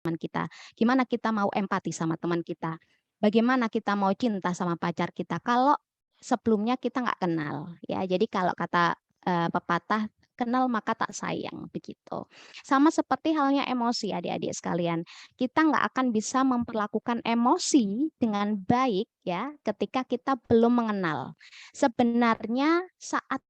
teman kita, gimana kita mau empati sama teman kita, bagaimana kita mau cinta sama pacar kita kalau sebelumnya kita nggak kenal ya. Jadi kalau kata pepatah, kenal maka tak sayang begitu. Sama seperti halnya emosi adik-adik sekalian, kita nggak akan bisa memperlakukan emosi dengan baik ya ketika kita belum mengenal. Sebenarnya saat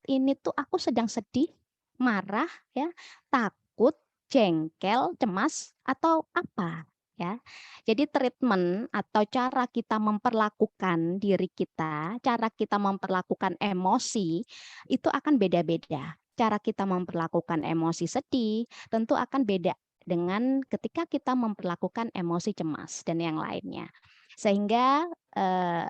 ini tuh aku sedang sedih, marah ya, takut, jengkel, cemas atau apa ya. Jadi treatment atau cara kita memperlakukan diri kita, cara kita memperlakukan emosi itu akan beda-beda. Cara kita memperlakukan emosi sedih tentu akan beda dengan ketika kita memperlakukan emosi cemas dan yang lainnya. Sehingga eh,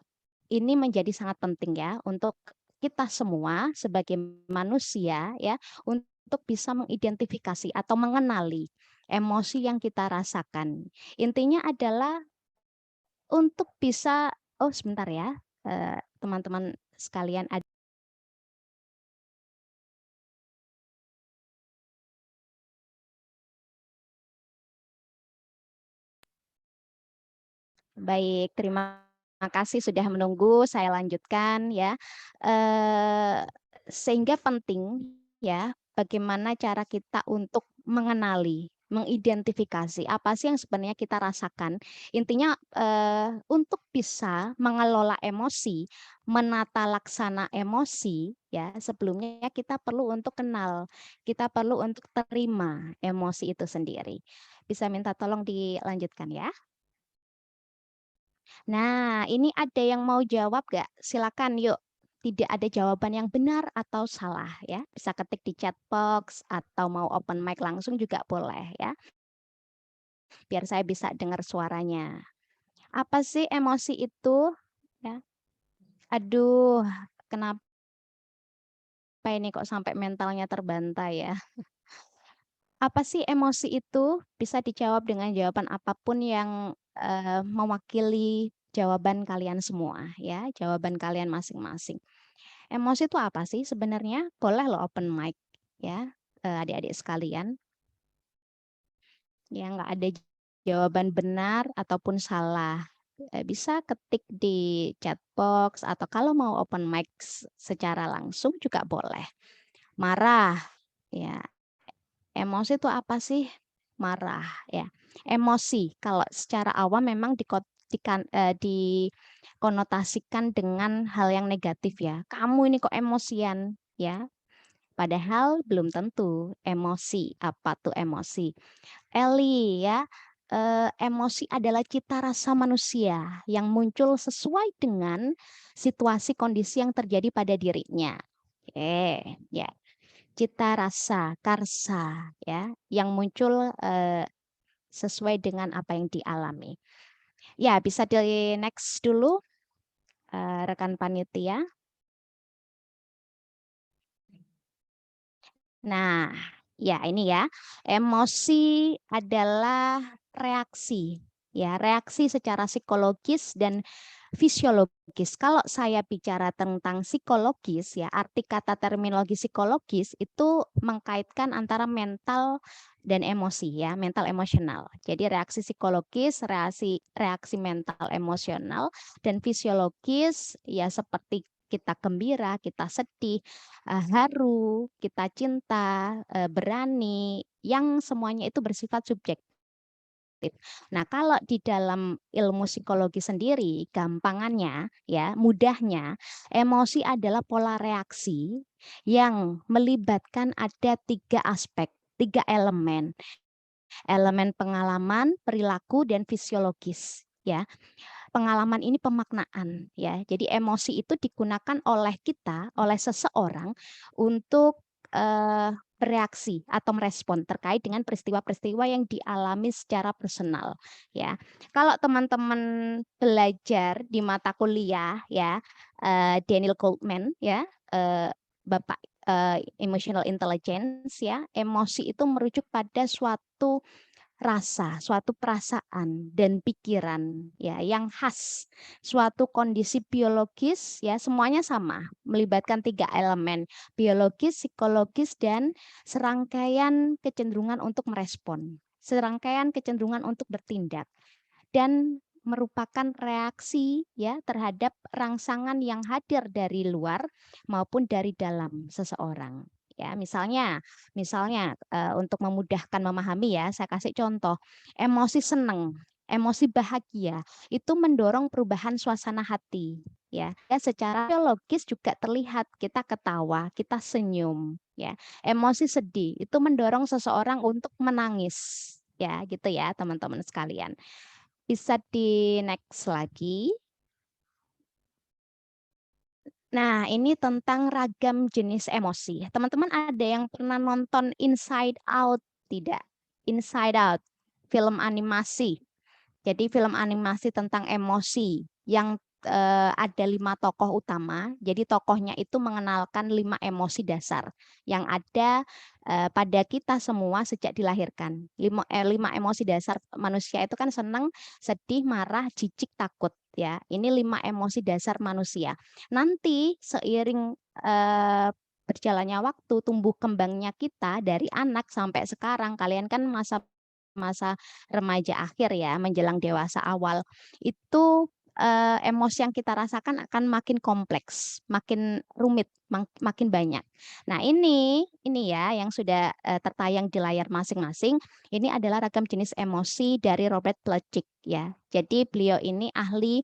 ini menjadi sangat penting ya untuk kita semua sebagai manusia ya untuk bisa mengidentifikasi atau mengenali emosi yang kita rasakan. Intinya adalah untuk bisa oh sebentar ya teman-teman sekalian baik, terima kasih sudah menunggu. Saya lanjutkan ya. Sehingga penting ya, bagaimana cara kita untuk mengenali, mengidentifikasi apa sih yang sebenarnya kita rasakan. Intinya untuk bisa mengelola emosi, menata laksana emosi ya, sebelumnya kita perlu untuk kenal, kita perlu untuk terima emosi itu sendiri. Bisa minta tolong dilanjutkan ya. Nah, ini ada yang mau jawab gak? Silakan yuk. Tidak ada jawaban yang benar atau salah ya. Bisa ketik di chat box atau mau open mic langsung juga boleh ya. Biar saya bisa dengar suaranya. Apa sih emosi itu? Ya. Aduh, kenapa ini kok sampai mentalnya terbantai ya? Apa sih emosi itu? Bisa dijawab dengan jawaban apapun yang mewakili jawaban kalian semua ya, jawaban kalian masing-masing. Emosi itu apa sih sebenarnya? Boleh lo open mic ya, adik-adik sekalian. Ya nggak ada jawaban benar ataupun salah. Bisa ketik di chat box atau kalau mau open mic secara langsung juga boleh. Marah, ya. Emosi itu apa sih? Marah, ya. Emosi kalau secara awam memang dikonotasikan dengan hal yang negatif ya. Kamu ini kok emosian, ya. Padahal belum tentu emosi. Apa tuh emosi? Eli ya, emosi adalah cita rasa manusia yang muncul sesuai dengan situasi kondisi yang terjadi pada dirinya. Ya, cita rasa, karsa ya, yang muncul sesuai dengan apa yang dialami. Ya, bisa di next dulu rekan panitia. Nah, ya ini ya, emosi adalah reaksi, ya reaksi secara psikologis dan fisiologis. Kalau saya bicara tentang psikologis, ya arti kata terminologi psikologis itu mengkaitkan antara mental dan emosi, ya mental emosional. Jadi reaksi psikologis, reaksi mental emosional dan fisiologis, ya seperti kita gembira, kita sedih, haru, kita cinta, berani, yang semuanya itu bersifat subjektif. Nah, kalau di dalam ilmu psikologi sendiri, gampangannya, ya, mudahnya, emosi adalah pola reaksi yang melibatkan ada tiga aspek, tiga elemen, elemen pengalaman, perilaku, dan fisiologis. Ya, pengalaman ini pemaknaan ya. Jadi emosi itu digunakan oleh kita, oleh seseorang untuk bereaksi atau merespon terkait dengan peristiwa-peristiwa yang dialami secara personal ya. Kalau teman-teman belajar di mata kuliah ya, Daniel Goldman ya, Bapak emotional intelligence ya, emosi itu merujuk pada suatu rasa, suatu perasaan dan pikiran ya yang khas, suatu kondisi biologis ya semuanya sama, melibatkan tiga elemen, biologis, psikologis dan serangkaian kecenderungan untuk merespon. serangkaian kecenderungan untuk bertindak dan merupakan reaksi ya terhadap rangsangan yang hadir dari luar maupun dari dalam seseorang. Ya, misalnya untuk memudahkan memahami ya, saya kasih contoh. Emosi senang, emosi bahagia itu mendorong perubahan suasana hati ya. Ya, secara biologis juga terlihat kita ketawa, kita senyum ya. Emosi sedih itu mendorong seseorang untuk menangis ya, gitu ya, teman-teman sekalian. Bisa di next lagi. Nah, ini tentang ragam jenis emosi. Teman-teman ada yang pernah nonton Inside Out tidak? Inside Out, film animasi. Jadi film animasi tentang emosi yang ada 5 tokoh utama. Jadi tokohnya itu mengenalkan 5 emosi dasar yang ada pada kita semua sejak dilahirkan. 5 emosi dasar manusia itu kan senang, sedih, marah, jijik, takut ya. Ini 5 emosi dasar manusia. Nanti seiring berjalannya waktu, tumbuh kembangnya kita dari anak sampai sekarang, kalian kan masa remaja akhir ya, menjelang dewasa awal, itu emosi yang kita rasakan akan makin kompleks, makin rumit, makin banyak. Nah, ini ya yang sudah tertayang di layar masing-masing. Ini adalah ragam jenis emosi dari Robert Plutchik ya. Jadi beliau ini ahli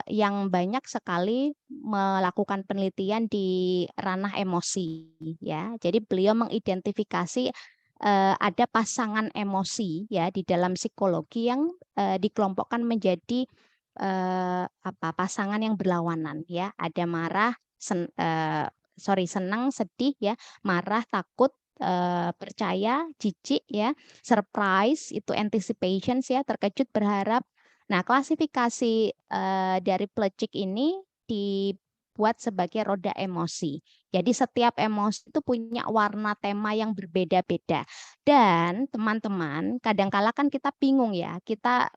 yang banyak sekali melakukan penelitian di ranah emosi ya. Jadi beliau mengidentifikasi ada pasangan emosi ya di dalam psikologi yang dikelompokkan menjadi pasangan yang berlawanan ya. Ada marah, senang, sedih ya, marah, takut, percaya, jijik ya, surprise itu anticipation ya, terkejut, berharap. Nah, klasifikasi dari Plutchik ini dibuat sebagai roda emosi. Jadi setiap emosi itu punya warna tema yang berbeda-beda. Dan teman-teman, kadangkala kan kita bingung ya, kita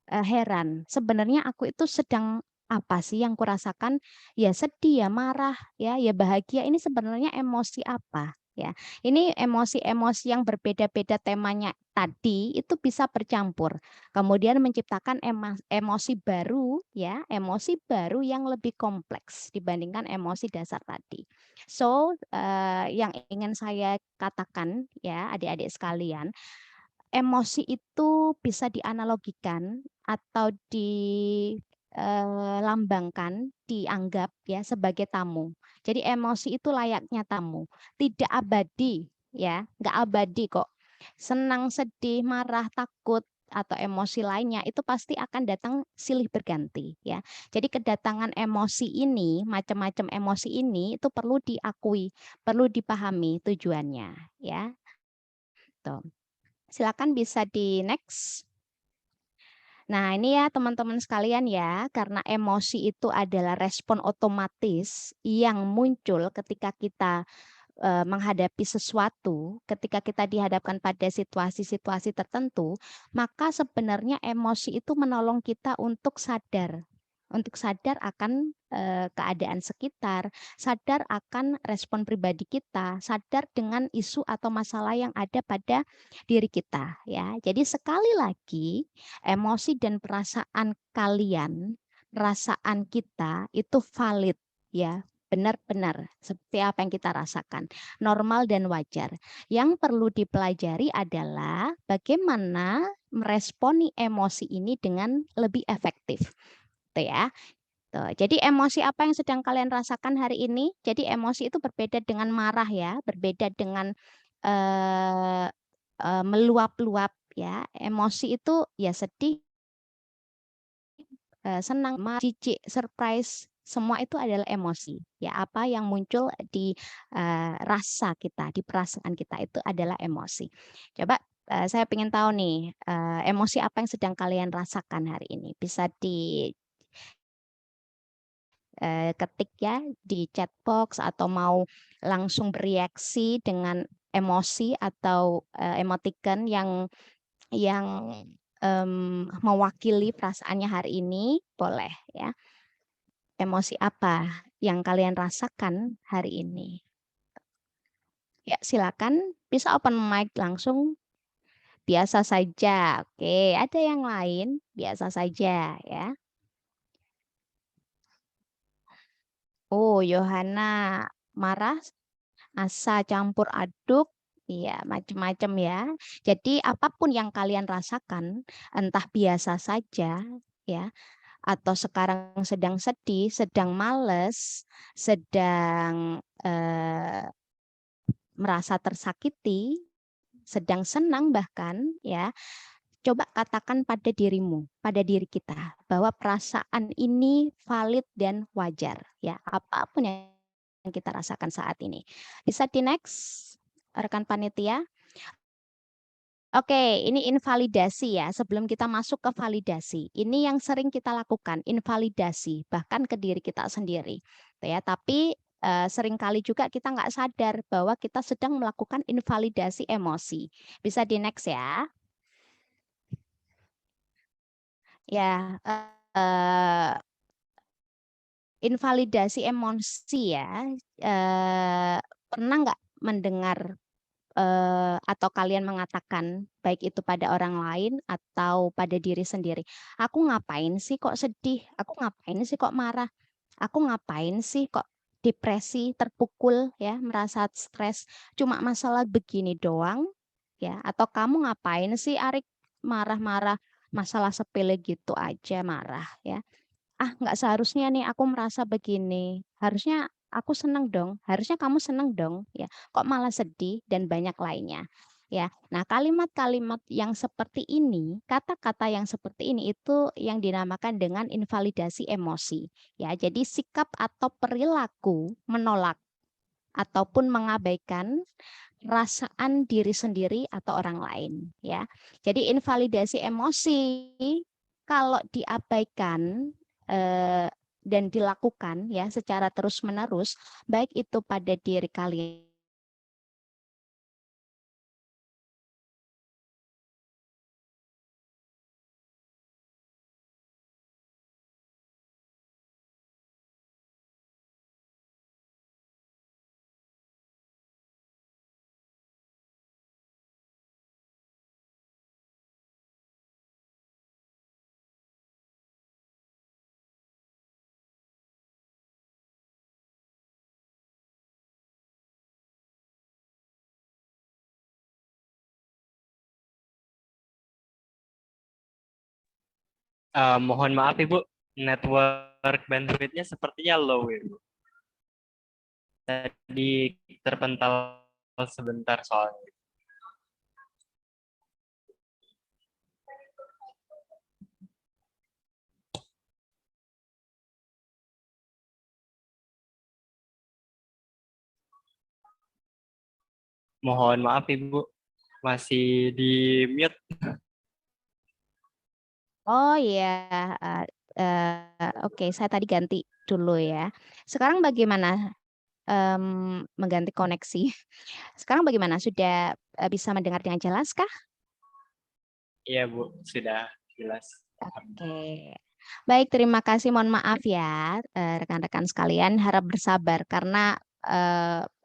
heran, sebenarnya aku itu sedang apa sih yang kurasakan? Ya sedih, ya marah, ya bahagia. Ini sebenarnya emosi apa? Ya, ini emosi-emosi yang berbeda-beda temanya tadi itu bisa bercampur, kemudian menciptakan emosi baru, ya, emosi baru yang lebih kompleks dibandingkan emosi dasar tadi. So, yang ingin saya katakan, ya, adik-adik sekalian, emosi itu bisa dianalogikan atau dilambangkan, dianggap ya sebagai tamu. Jadi emosi itu layaknya tamu, tidak abadi ya, nggak abadi kok. Senang, sedih, marah, takut atau emosi lainnya itu pasti akan datang silih berganti ya. Jadi kedatangan emosi ini, macam-macam emosi ini itu perlu diakui, perlu dipahami tujuannya ya. Tuh. Silakan bisa di next. Nah, ini ya teman-teman sekalian ya, karena emosi itu adalah respon otomatis yang muncul ketika kita menghadapi sesuatu, ketika kita dihadapkan pada situasi-situasi tertentu, maka sebenarnya emosi itu menolong kita untuk sadar akan keadaan sekitar, sadar akan respon pribadi kita, sadar dengan isu atau masalah yang ada pada diri kita ya. Jadi sekali lagi, emosi dan perasaan kalian, perasaan kita itu valid ya, benar-benar seperti apa yang kita rasakan, normal dan wajar. Yang perlu dipelajari adalah bagaimana meresponi emosi ini dengan lebih efektif. Tuh ya. Tuh, jadi emosi apa yang sedang kalian rasakan hari ini? Jadi emosi itu berbeda dengan marah ya, berbeda dengan eh, meluap-luap ya. Emosi itu ya sedih, senang, jijik, surprise, semua itu adalah emosi. Ya, apa yang muncul di rasa kita, di perasaan kita itu adalah emosi. Coba saya ingin tahu nih, emosi apa yang sedang kalian rasakan hari ini? Bisa di ketik ya di chat box atau mau langsung bereaksi dengan emosi atau emoticon yang mewakili perasaannya hari ini, boleh ya. Emosi apa yang kalian rasakan hari ini? Ya, silakan bisa open mic langsung. Biasa saja. Oke, ada yang lain? Biasa saja ya. Oh, Yohana marah, asa campur aduk. Iya, macam-macam ya. Jadi apapun yang kalian rasakan, entah biasa saja ya, atau sekarang sedang sedih, sedang males, sedang merasa tersakiti, sedang senang bahkan ya, coba katakan pada dirimu, pada diri kita bahwa perasaan ini valid dan wajar ya, apapun yang kita rasakan saat ini. Bisa di next rekan panitia. Oke, ini invalidasi ya. Sebelum kita masuk ke validasi, ini yang sering kita lakukan, invalidasi, bahkan ke diri kita sendiri. Ya, tapi seringkali juga kita nggak sadar bahwa kita sedang melakukan invalidasi emosi. Bisa di next ya. Ya, invalidasi emosi ya. Pernah nggak mendengar atau kalian mengatakan baik itu pada orang lain atau pada diri sendiri, aku ngapain sih kok sedih, aku ngapain sih kok marah, aku ngapain sih kok depresi, terpukul ya, merasa stres, cuma masalah begini doang ya, atau kamu ngapain sih Arik marah-marah, masalah sepele gitu aja marah ya. Ah, nggak seharusnya nih aku merasa begini. Harusnya aku seneng dong. Harusnya kamu seneng dong. Ya, kok malah sedih dan banyak lainnya. Ya, nah kalimat-kalimat yang seperti ini, kata-kata yang seperti ini itu yang dinamakan dengan invalidasi emosi. Ya, jadi sikap atau perilaku menolak ataupun mengabaikan perasaan diri sendiri atau orang lain. Ya, jadi invalidasi emosi kalau diabaikan dan dilakukan ya secara terus-menerus, baik itu pada diri kalian Mohon maaf Ibu, network bandwidth-nya sepertinya low Ibu. Tadi terpental sebentar soalnya. Mohon maaf Ibu, masih di mute. oh iya, oke, saya tadi ganti dulu ya. Sekarang bagaimana em, mengganti koneksi? Sekarang bagaimana? Sudah bisa mendengar dengan jelas kah? Iya Bu, sudah jelas. Oke. Baik, terima kasih. Mohon maaf ya, rekan-rekan sekalian, harap bersabar karena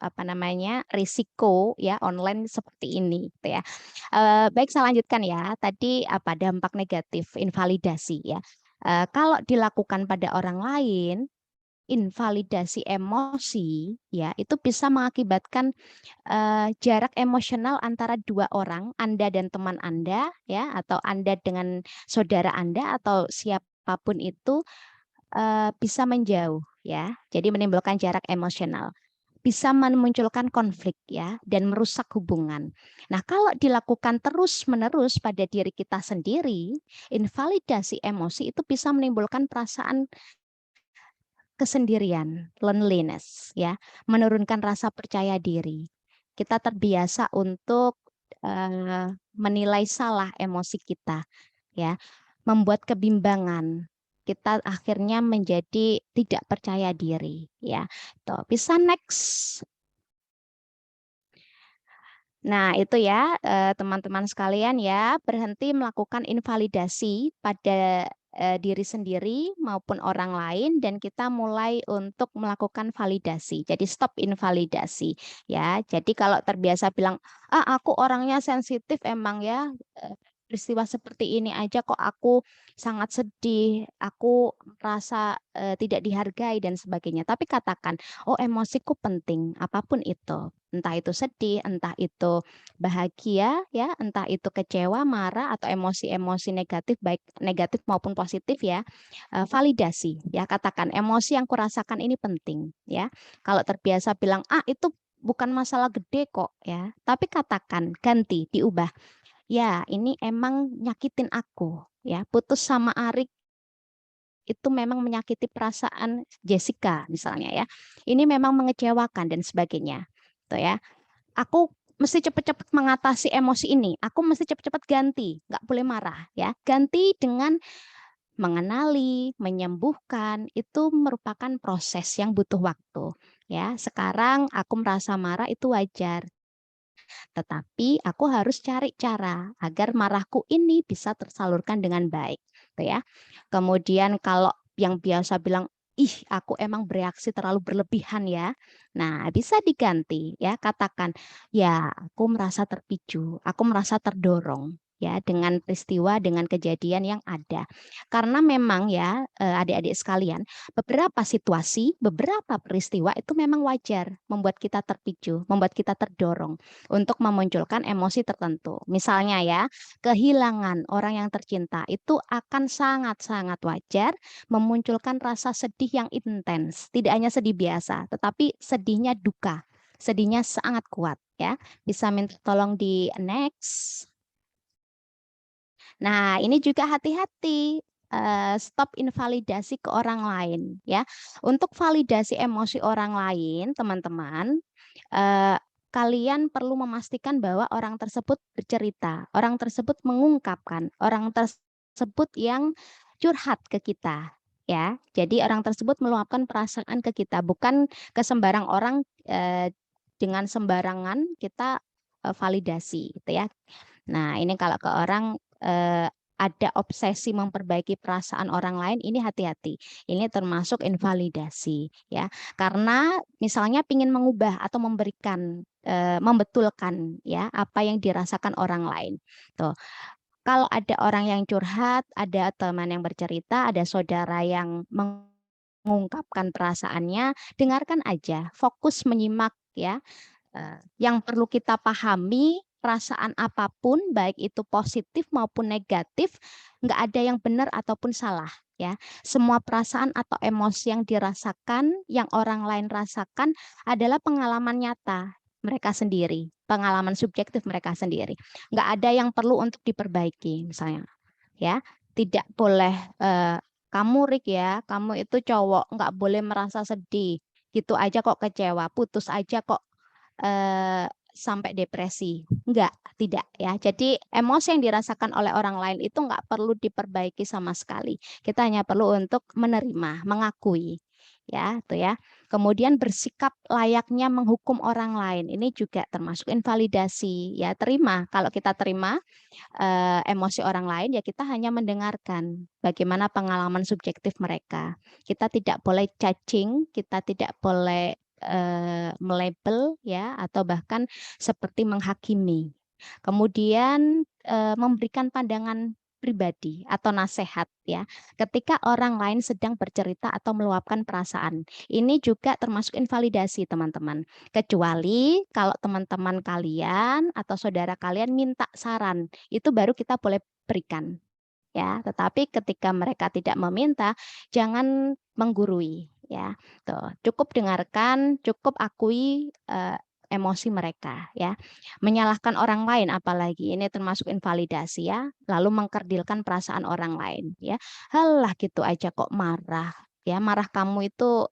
apa namanya risiko ya online seperti ini, gitu ya. Baik, saya lanjutkan ya. Tadi apa dampak negatif invalidasi ya. Kalau dilakukan pada orang lain, invalidasi emosi ya itu bisa mengakibatkan jarak emosional antara dua orang, Anda dan teman Anda, ya, atau Anda dengan saudara Anda atau siapapun itu bisa menjauh, ya. Jadi menimbulkan jarak emosional, bisa memunculkan konflik, ya, dan merusak hubungan. Nah, kalau dilakukan terus-menerus pada diri kita sendiri, invalidasi emosi itu bisa menimbulkan perasaan kesendirian, loneliness, ya, menurunkan rasa percaya diri. Kita terbiasa untuk menilai salah emosi kita, ya, membuat kebimbangan. Kita akhirnya menjadi tidak percaya diri, ya. Tuh, bisa next. Nah, itu ya teman-teman sekalian ya, berhenti melakukan invalidasi pada diri sendiri maupun orang lain, dan kita mulai untuk melakukan validasi. Jadi stop invalidasi ya. Jadi kalau terbiasa bilang, aku orangnya sensitif emang ya, peristiwa seperti ini aja kok aku sangat sedih, aku merasa tidak dihargai dan sebagainya. Tapi katakan, oh, emosiku penting, apapun itu. Entah itu sedih, entah itu bahagia ya, entah itu kecewa, marah, atau emosi-emosi negatif, baik negatif maupun positif ya. Validasi ya, katakan emosi yang kurasakan ini penting ya. Kalau terbiasa bilang, itu bukan masalah gede kok ya, tapi katakan, ganti, diubah. Ya, ini emang nyakitin aku ya. Putus sama Arik itu memang menyakiti perasaan Jessica misalnya ya. Ini memang mengecewakan dan sebagainya. Tuh ya. Aku mesti cepat-cepat mengatasi emosi ini. Aku mesti cepat-cepat ganti, nggak boleh marah ya. Ganti dengan mengenali, menyembuhkan, itu merupakan proses yang butuh waktu. Ya, sekarang aku merasa marah itu wajar. Tetapi aku harus cari cara agar marahku ini bisa tersalurkan dengan baik, gitu ya. Kemudian kalau yang biasa bilang, ih, aku emang bereaksi terlalu berlebihan ya. Nah, bisa diganti ya, katakan, ya, aku merasa terpicu, aku merasa terdorong ya dengan peristiwa, dengan kejadian yang ada. Karena memang ya, adik-adik sekalian, beberapa situasi, beberapa peristiwa itu memang wajar membuat kita terpicu, membuat kita terdorong untuk memunculkan emosi tertentu. Misalnya ya, kehilangan orang yang tercinta itu akan sangat-sangat wajar memunculkan rasa sedih yang intens. Tidak hanya sedih biasa, tetapi sedihnya duka. Sedihnya sangat kuat ya. Bisa minta tolong di next. Nah, ini juga hati-hati, stop invalidasi ke orang lain ya. Untuk validasi emosi orang lain, teman-teman, kalian perlu memastikan bahwa orang tersebut bercerita, orang tersebut mengungkapkan, orang tersebut yang curhat ke kita ya. Jadi orang tersebut meluapkan perasaan ke kita, bukan ke sembarang orang, dengan sembarangan kita validasi gitu ya. Nah, ini kalau ke orang ada obsesi memperbaiki perasaan orang lain, ini hati-hati. Ini termasuk invalidasi ya. Karena misalnya ingin mengubah atau memberikan, membetulkan ya apa yang dirasakan orang lain. Tuh. Kalau ada orang yang curhat, ada teman yang bercerita, ada saudara yang mengungkapkan perasaannya, dengarkan aja, fokus menyimak ya. Yang perlu kita pahami, perasaan apapun, baik itu positif maupun negatif, nggak ada yang benar ataupun salah ya. Semua perasaan atau emosi yang dirasakan, yang orang lain rasakan adalah pengalaman nyata mereka sendiri, pengalaman subjektif mereka sendiri. Nggak ada yang perlu untuk diperbaiki misalnya ya. Tidak boleh, kamu Rik ya, kamu itu cowok nggak boleh merasa sedih gitu aja kok kecewa, putus aja kok sampai depresi. Enggak, tidak ya. Jadi emosi yang dirasakan oleh orang lain itu enggak perlu diperbaiki sama sekali. Kita hanya perlu untuk menerima, mengakui. Ya, tuh ya. Kemudian bersikap layaknya menghukum orang lain. Ini juga termasuk invalidasi. Ya, terima. Kalau kita terima emosi orang lain, ya kita hanya mendengarkan bagaimana pengalaman subjektif mereka. Kita tidak boleh judging, kita tidak boleh melabel ya, atau bahkan seperti menghakimi. Kemudian memberikan pandangan pribadi atau nasihat ya ketika orang lain sedang bercerita atau meluapkan perasaan. Ini juga termasuk invalidasi, teman-teman. Kecuali kalau teman-teman kalian atau saudara kalian minta saran, itu baru kita boleh berikan ya. Tetapi ketika mereka tidak meminta, jangan menggurui ya. Tuh, cukup dengarkan, cukup akui emosi mereka ya. Menyalahkan orang lain apalagi ini termasuk invalidasi ya. Lalu mengkerdilkan perasaan orang lain ya. Halah gitu aja kok marah. Ya, marah kamu itu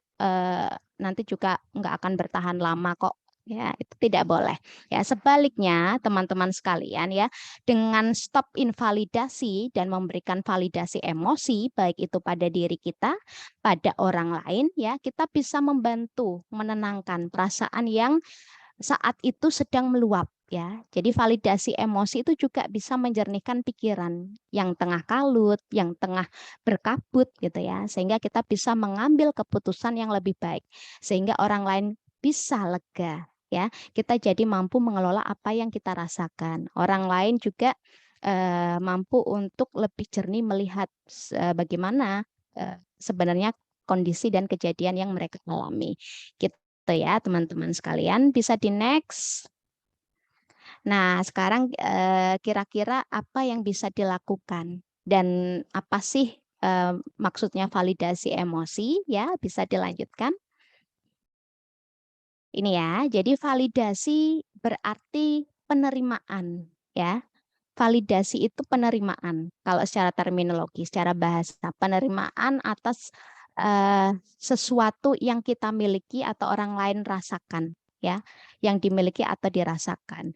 nanti juga nggak akan bertahan lama kok. Ya, itu tidak boleh. Ya, sebaliknya teman-teman sekalian ya, dengan stop invalidasi dan memberikan validasi emosi baik itu pada diri kita, pada orang lain ya, kita bisa membantu menenangkan perasaan yang saat itu sedang meluap ya. Jadi validasi emosi itu juga bisa menjernihkan pikiran yang tengah kalut, yang tengah berkabut gitu ya. Sehingga kita bisa mengambil keputusan yang lebih baik. Sehingga orang lain bisa lega ya. Kita jadi mampu mengelola apa yang kita rasakan. Orang lain juga mampu untuk lebih jernih melihat bagaimana sebenarnya kondisi dan kejadian yang mereka alami. Gitu ya teman-teman sekalian. Bisa di next. Nah, sekarang kira-kira apa yang bisa dilakukan dan apa sih maksudnya validasi emosi ya? Bisa dilanjutkan. Ini ya, jadi validasi berarti penerimaan ya. Validasi itu penerimaan. Kalau secara terminologi, secara bahasa, penerimaan atas sesuatu yang kita miliki atau orang lain rasakan ya, yang dimiliki atau dirasakan.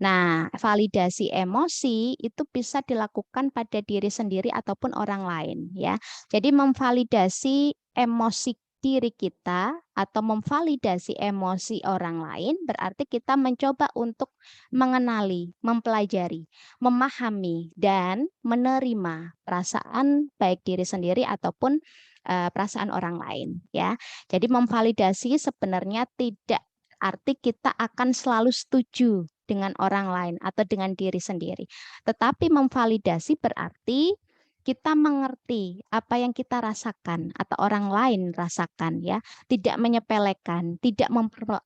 Nah, validasi emosi itu bisa dilakukan pada diri sendiri ataupun orang lain ya. Jadi memvalidasi emosi diri kita atau memvalidasi emosi orang lain berarti kita mencoba untuk mengenali, mempelajari, memahami dan menerima perasaan baik diri sendiri ataupun perasaan orang lain ya. Jadi memvalidasi sebenarnya tidak arti kita akan selalu setuju dengan orang lain atau dengan diri sendiri. Tetapi memvalidasi berarti kita mengerti apa yang kita rasakan atau orang lain rasakan ya, tidak menyepelekan, tidak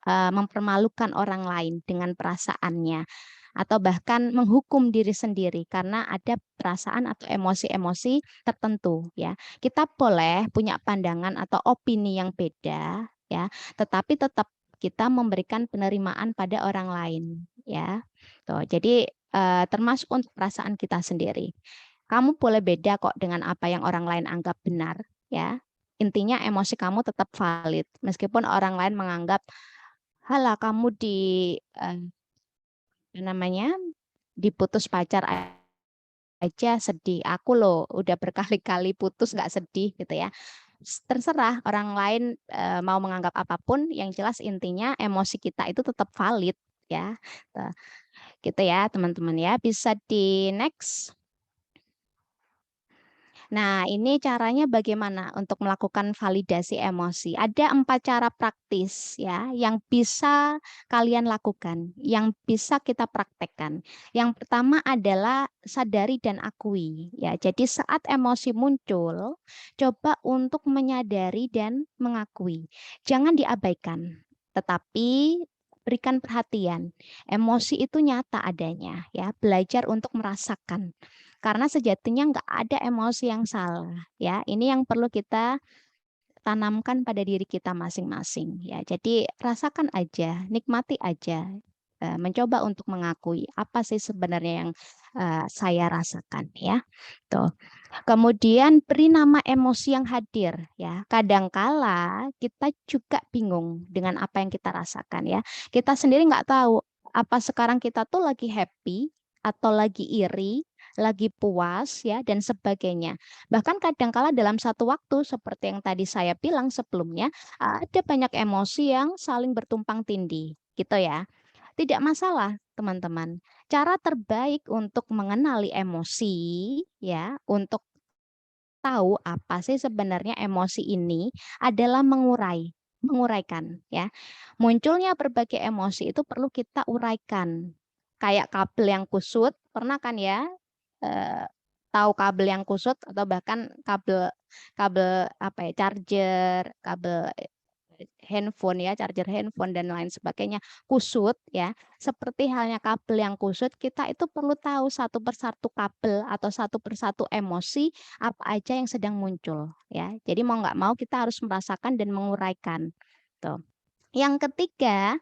mempermalukan orang lain dengan perasaannya atau bahkan menghukum diri sendiri karena ada perasaan atau emosi-emosi tertentu ya. Kita boleh punya pandangan atau opini yang beda ya, tetapi tetap kita memberikan penerimaan pada orang lain ya. Tuh, jadi termasuk untuk perasaan kita sendiri. Kamu boleh beda kok dengan apa yang orang lain anggap benar ya. Intinya emosi kamu tetap valid meskipun orang lain menganggap halah kamu namanya diputus pacar aja sedih. Aku loh udah berkali-kali putus nggak sedih gitu ya. Terserah orang lain mau menganggap apapun, yang jelas intinya emosi kita itu tetap valid ya. Tuh, gitu ya teman-teman ya. Bisa di next. Nah, ini caranya bagaimana untuk melakukan validasi emosi? Ada 4 cara praktis ya yang bisa kalian lakukan, yang bisa kita praktekkan. Yang pertama adalah sadari dan akui ya. Jadi saat emosi muncul, coba untuk menyadari dan mengakui. Jangan diabaikan, tetapi berikan perhatian. Emosi itu nyata adanya ya. Belajar untuk merasakan karena sejatinya nggak ada emosi yang salah ya. Ini yang perlu kita tanamkan pada diri kita masing-masing ya. Jadi rasakan aja, nikmati aja, mencoba untuk mengakui apa sih sebenarnya yang saya rasakan ya. Tuh. Kemudian beri nama emosi yang hadir ya. Kadangkala kita juga bingung dengan apa yang kita rasakan ya. Kita sendiri nggak tahu apa sekarang kita tuh lagi happy atau lagi iri, lagi puas ya dan sebagainya. Bahkan kadangkala dalam satu waktu seperti yang tadi saya bilang sebelumnya, ada banyak emosi yang saling bertumpang tindih gitu ya. Tidak masalah, teman-teman. Cara terbaik untuk mengenali emosi ya, untuk tahu apa sih sebenarnya emosi ini adalah menguraikan ya. Munculnya berbagai emosi itu perlu kita uraikan. Kayak kabel yang kusut, pernah kan ya? eh, Tahu kabel yang kusut atau bahkan kabel kabel apa ya, charger, kabel handphone ya, charger handphone dan lain sebagainya kusut ya. Seperti halnya kabel yang kusut, kita itu perlu tahu satu persatu kabel atau satu persatu emosi apa aja yang sedang muncul ya. Jadi mau nggak mau kita harus merasakan dan menguraikan. Tuh. Yang ketiga,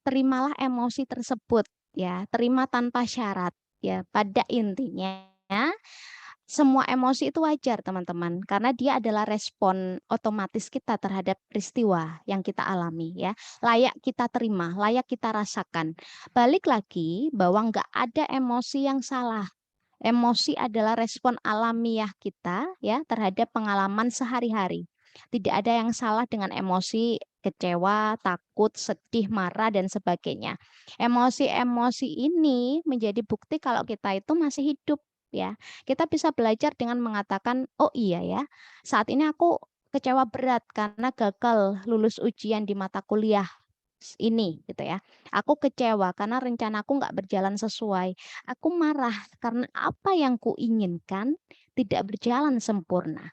terimalah emosi tersebut ya, terima tanpa syarat ya. Pada intinya semua emosi itu wajar teman-teman karena dia adalah respon otomatis kita terhadap peristiwa yang kita alami ya. Layak kita terima, layak kita rasakan. Balik lagi bahwa nggak ada emosi yang salah. Emosi adalah respon alamiah kita ya terhadap pengalaman sehari-hari. Tidak ada yang salah dengan emosi kecewa, takut, sedih, marah, dan sebagainya. Emosi-emosi ini menjadi bukti kalau kita itu masih hidup, ya. Kita bisa belajar dengan mengatakan, oh iya ya, saat ini aku kecewa berat karena gagal lulus ujian di mata kuliah ini gitu ya. Aku kecewa karena rencanaku nggak berjalan sesuai. Aku marah karena apa yang kuinginkan tidak berjalan sempurna.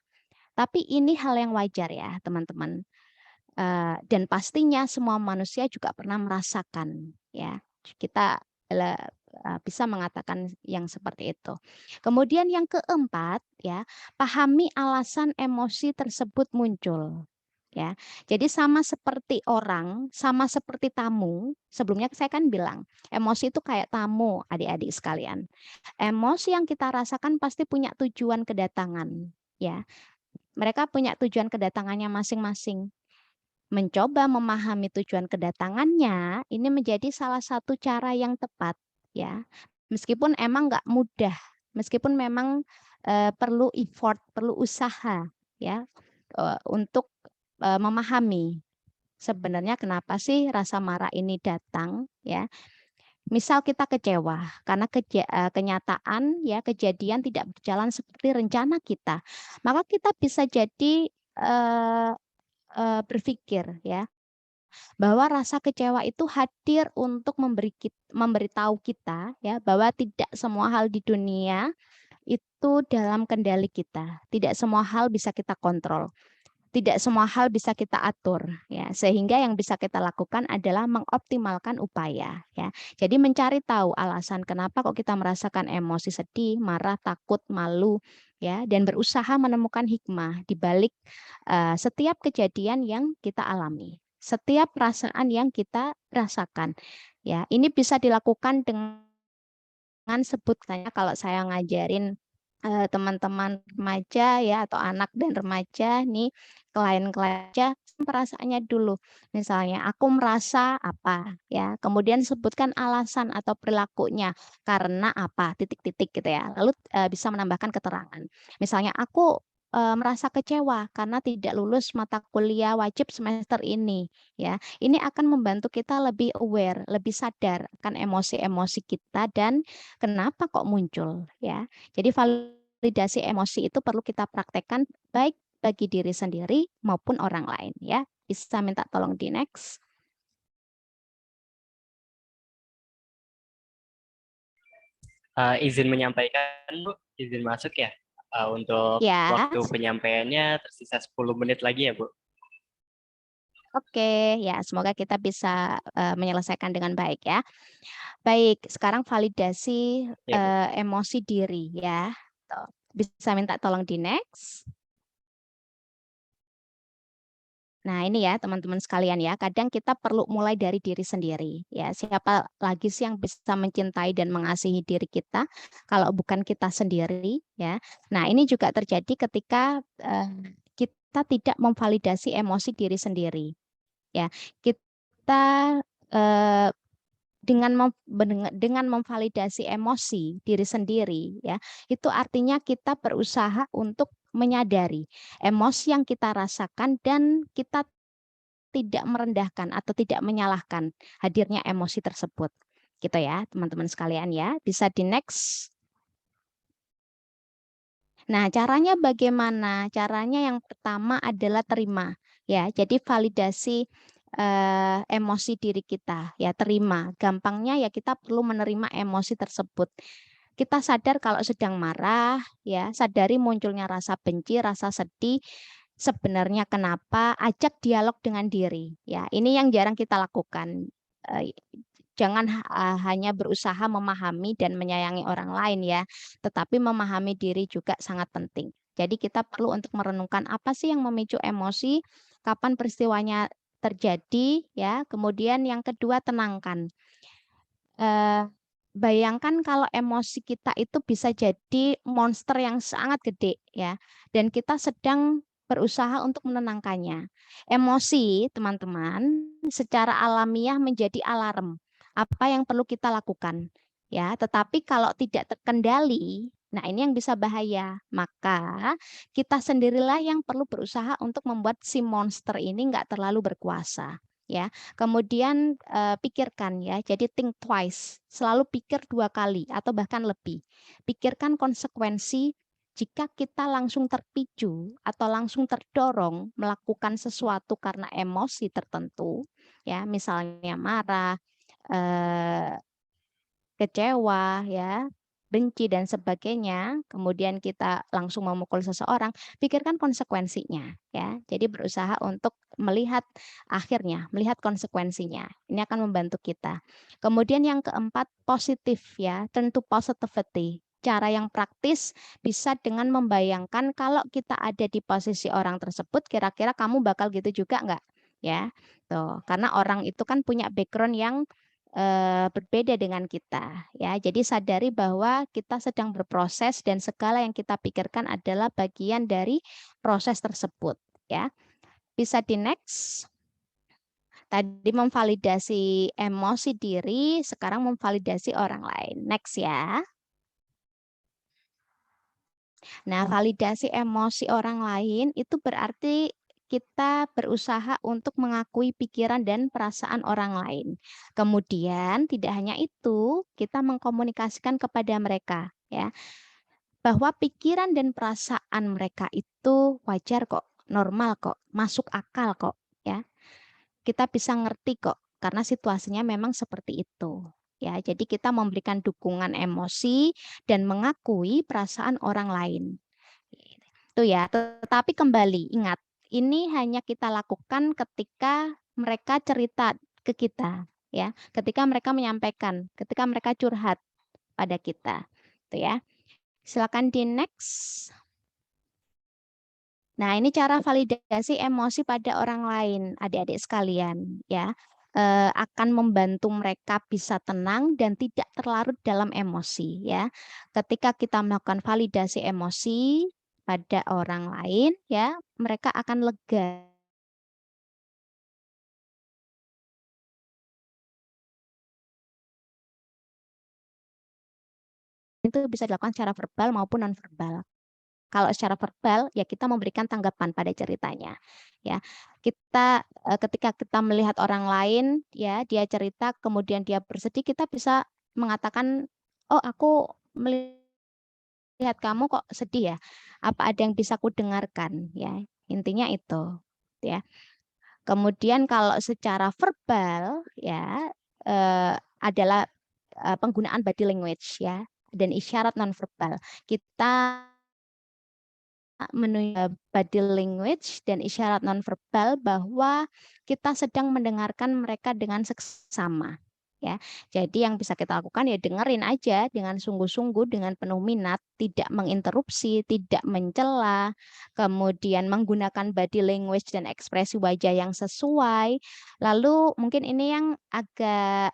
Tapi ini hal yang wajar ya teman-teman. Dan pastinya semua manusia juga pernah merasakan ya. Kita bisa mengatakan yang seperti itu. Kemudian yang keempat ya, pahami alasan emosi tersebut muncul. Ya, jadi sama seperti orang, sama seperti tamu. Sebelumnya saya kan bilang, emosi itu kayak tamu, adik-adik sekalian. Emosi yang kita rasakan pasti punya tujuan kedatangan, ya. Mereka punya tujuan kedatangannya masing-masing. Mencoba memahami tujuan kedatangannya, ini menjadi salah satu cara yang tepat, ya. Meskipun emang nggak mudah, meskipun memang perlu effort, perlu usaha, ya, untuk memahami sebenarnya kenapa sih rasa marah ini datang, ya. Misal kita kecewa karena kenyataan ya kejadian tidak berjalan seperti rencana kita, maka kita bisa jadi berpikir ya bahwa rasa kecewa itu hadir untuk memberitahu kita ya bahwa tidak semua hal di dunia itu dalam kendali kita, tidak semua hal bisa kita kontrol. Tidak semua hal bisa kita atur ya, sehingga yang bisa kita lakukan adalah mengoptimalkan upaya ya. Jadi mencari tahu alasan kenapa kok kita merasakan emosi sedih, marah, takut, malu ya, dan berusaha menemukan hikmah di balik setiap kejadian yang kita alami, setiap perasaan yang kita rasakan. Ya, ini bisa dilakukan dengan sebutnya kalau saya ngajarin teman-teman remaja ya atau anak dan remaja nih klien-klien aja perasaannya dulu. Misalnya aku merasa apa ya, kemudian sebutkan alasan atau perilakunya karena apa titik-titik gitu ya. Lalu bisa menambahkan keterangan. Misalnya aku merasa kecewa karena tidak lulus mata kuliah wajib semester ini ya. Ini akan membantu kita lebih aware, lebih sadar akan emosi-emosi kita dan kenapa kok muncul ya. Jadi validasi emosi itu perlu kita praktekkan baik bagi diri sendiri maupun orang lain ya. Bisa minta tolong di next. Izin menyampaikan, Bu. Izin masuk ya. Untuk Ya, waktu penyampaiannya tersisa 10 menit lagi ya, Bu. oke ya. Semoga kita bisa menyelesaikan dengan baik ya. Baik, sekarang validasi Ya, Bu. emosi diri ya. Tuh. Bisa minta tolong di next. Nah, ini ya teman-teman sekalian ya, kadang kita perlu mulai dari diri sendiri ya. Siapa lagi sih yang bisa mencintai dan mengasihi diri kita kalau bukan kita sendiri ya. Nah, ini juga terjadi ketika kita tidak memvalidasi emosi diri sendiri ya. Kita eh, dengan memvalidasi emosi diri sendiri ya, itu artinya kita berusaha untuk menyadari emosi yang kita rasakan dan kita tidak merendahkan atau tidak menyalahkan hadirnya emosi tersebut. Gitu ya, teman-teman sekalian ya. Bisa di next. Nah, caranya bagaimana? Caranya yang pertama adalah terima ya. Jadi validasi emosi diri kita ya, terima. Gampangnya ya kita perlu menerima emosi tersebut. Kita sadar kalau sedang marah ya, sadari munculnya rasa benci, rasa sedih. Sebenarnya kenapa? Ajak dialog dengan diri ya. Ini yang jarang kita lakukan. Eh, Jangan hanya berusaha memahami dan menyayangi orang lain ya, tetapi memahami diri juga sangat penting. Jadi kita perlu untuk merenungkan apa sih yang memicu emosi, kapan peristiwanya terjadi ya. Kemudian yang kedua tenangkan. Eh, Bayangkan kalau emosi kita itu bisa jadi monster yang sangat gede ya, dan kita sedang berusaha untuk menenangkannya. Emosi, teman-teman, secara alamiah menjadi alarm. Apa yang perlu kita lakukan? Ya, tetapi kalau tidak terkendali, Nah, ini yang bisa bahaya. Maka kita sendirilah yang perlu berusaha untuk membuat si monster ini nggak terlalu berkuasa. Ya, kemudian pikirkan ya, jadi think twice, selalu pikir 2 kali atau bahkan lebih. Pikirkan konsekuensi jika kita langsung terpicu atau langsung terdorong melakukan sesuatu karena emosi tertentu, ya, misalnya marah, eh, kecewa, ya, benci dan sebagainya, kemudian kita langsung memukul seseorang, pikirkan konsekuensinya, ya. Jadi berusaha untuk melihat akhirnya, melihat konsekuensinya. Ini akan membantu kita. Kemudian yang keempat, positif, ya, turn to positivity. Cara yang praktis bisa dengan membayangkan kalau kita ada di posisi orang tersebut, kira-kira kamu bakal gitu juga nggak? Ya, tuh, karena orang itu kan punya background yang berbeda dengan kita, ya. Jadi sadari bahwa kita sedang berproses dan segala yang kita pikirkan adalah bagian dari proses tersebut, ya. Bisa di next. Tadi memvalidasi emosi diri, sekarang memvalidasi orang lain. Next ya. Nah, validasi emosi orang lain itu berarti kita berusaha untuk mengakui pikiran dan perasaan orang lain. Kemudian tidak hanya itu, kita mengkomunikasikan kepada mereka, ya, bahwa pikiran dan perasaan mereka itu wajar kok, normal kok, masuk akal kok, ya. Kita bisa ngerti kok karena situasinya memang seperti itu. Ya, jadi kita memberikan dukungan emosi dan mengakui perasaan orang lain. Itu ya, tetapi kembali ingat, ini hanya kita lakukan ketika mereka cerita ke kita, ya. Ketika mereka menyampaikan, ketika mereka curhat pada kita. Itu ya. Silakan di next. Nah, ini cara validasi emosi pada orang lain, adik-adik sekalian, ya. Akan membantu mereka bisa tenang dan tidak terlarut dalam emosi, ya. Ketika kita melakukan validasi emosi pada orang lain, ya, mereka akan lega. Itu bisa dilakukan secara verbal maupun nonverbal. Kalau secara verbal, ya kita memberikan tanggapan pada ceritanya. Ya, kita ketika kita melihat orang lain, ya dia cerita, kemudian dia bersedih, kita bisa mengatakan, oh aku melihat kamu kok sedih ya. Apa ada yang bisa aku dengarkan? Ya, intinya itu. Ya. Kemudian kalau secara verbal, ya adalah penggunaan body language, ya, dan isyarat nonverbal. Kita body language dan isyarat nonverbal bahwa kita sedang mendengarkan mereka dengan seksama, ya. Jadi yang bisa kita lakukan ya dengerin aja dengan sungguh-sungguh, dengan penuh minat, tidak menginterupsi, tidak mencela, kemudian menggunakan body language dan ekspresi wajah yang sesuai. Lalu mungkin ini yang agak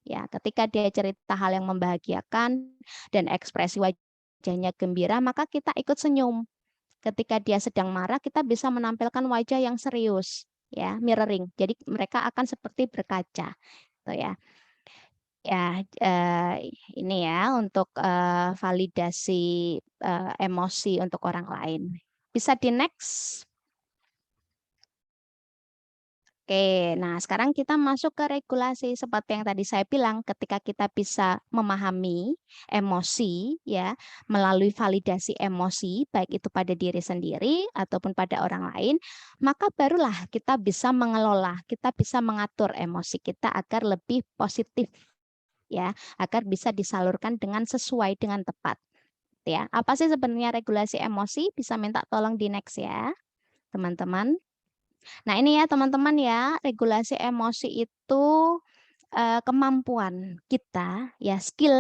ya, ketika dia cerita hal yang membahagiakan dan ekspresi wajahnya gembira, maka kita ikut senyum. Ketika dia sedang marah, kita bisa menampilkan wajah yang serius, ya, mirroring. Jadi mereka akan seperti berkaca, gitu ya. Ya, ini ya untuk validasi emosi untuk orang lain. Bisa di next. Oke, nah sekarang kita masuk ke regulasi seperti yang tadi saya bilang, ketika kita bisa memahami emosi, ya, melalui validasi emosi baik itu pada diri sendiri ataupun pada orang lain, maka barulah kita bisa mengelola, kita bisa mengatur emosi kita agar lebih positif, ya, agar bisa disalurkan dengan sesuai dengan tepat, ya. Apa sih sebenarnya regulasi emosi? Bisa minta tolong di next ya, teman-teman. Nah, ini ya teman-teman ya, regulasi emosi itu kemampuan kita, ya, skill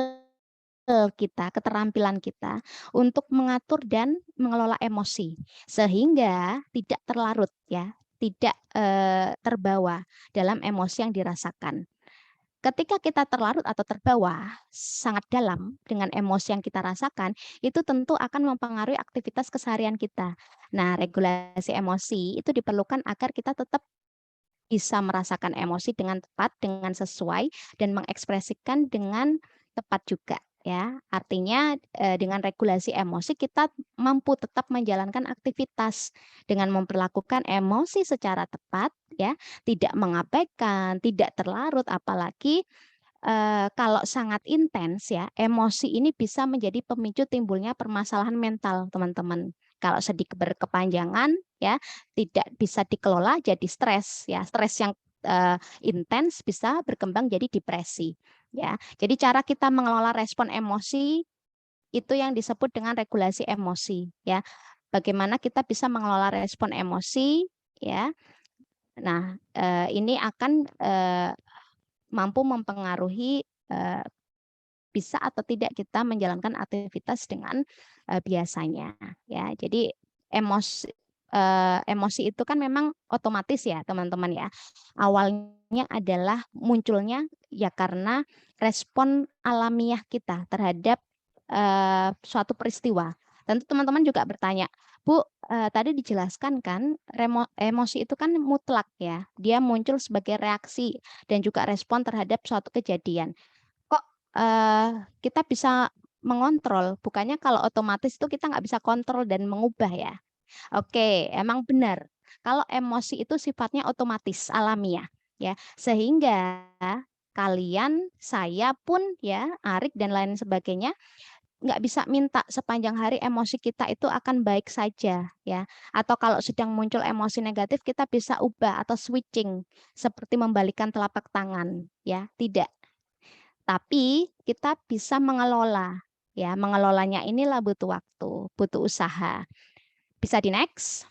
kita, keterampilan kita untuk mengatur dan mengelola emosi sehingga tidak terlarut, ya, tidak terbawa dalam emosi yang dirasakan. ketika kita terlarut atau terbawa sangat dalam dengan emosi yang kita rasakan, itu tentu akan mempengaruhi aktivitas keseharian kita. Nah, regulasi emosi itu diperlukan agar kita tetap bisa merasakan emosi dengan tepat, dengan sesuai, dan mengekspresikan dengan tepat juga. Ya, artinya dengan regulasi emosi kita mampu tetap menjalankan aktivitas dengan memperlakukan emosi secara tepat, ya, tidak mengabaikan, tidak terlarut, apalagi kalau sangat intens ya, emosi ini bisa menjadi pemicu timbulnya permasalahan mental, teman-teman. Kalau sedih berkepanjangan ya, tidak bisa dikelola jadi stres ya. Stres yang intens bisa berkembang jadi depresi ya. Jadi cara kita mengelola respon emosi itu yang disebut dengan regulasi emosi ya. Bagaimana kita bisa mengelola respon emosi ya. Nah, ini akan mampu mempengaruhi bisa atau tidak kita menjalankan aktivitas dengan biasanya ya. Jadi emosi itu kan memang otomatis ya teman-teman ya. Awalnya adalah munculnya ya karena respon alamiah kita terhadap suatu peristiwa. Tentu teman-teman juga bertanya, Bu, tadi dijelaskan kan emosi itu kan mutlak ya. Dia muncul sebagai reaksi dan juga respon terhadap suatu kejadian. Kok kita bisa mengontrol? Bukannya kalau otomatis itu kita nggak bisa kontrol dan mengubah ya? Oke, emang benar. Kalau emosi itu sifatnya otomatis, alamiah, ya. Sehingga kalian, saya pun ya, Arik dan lain sebagainya, nggak bisa minta sepanjang hari emosi kita itu akan baik saja, ya. Atau kalau sedang muncul emosi negatif, kita bisa ubah atau switching, seperti membalikan telapak tangan, ya. Tidak. Tapi kita bisa mengelola, ya. Mengelolanya inilah butuh waktu, butuh usaha. Bisa di next.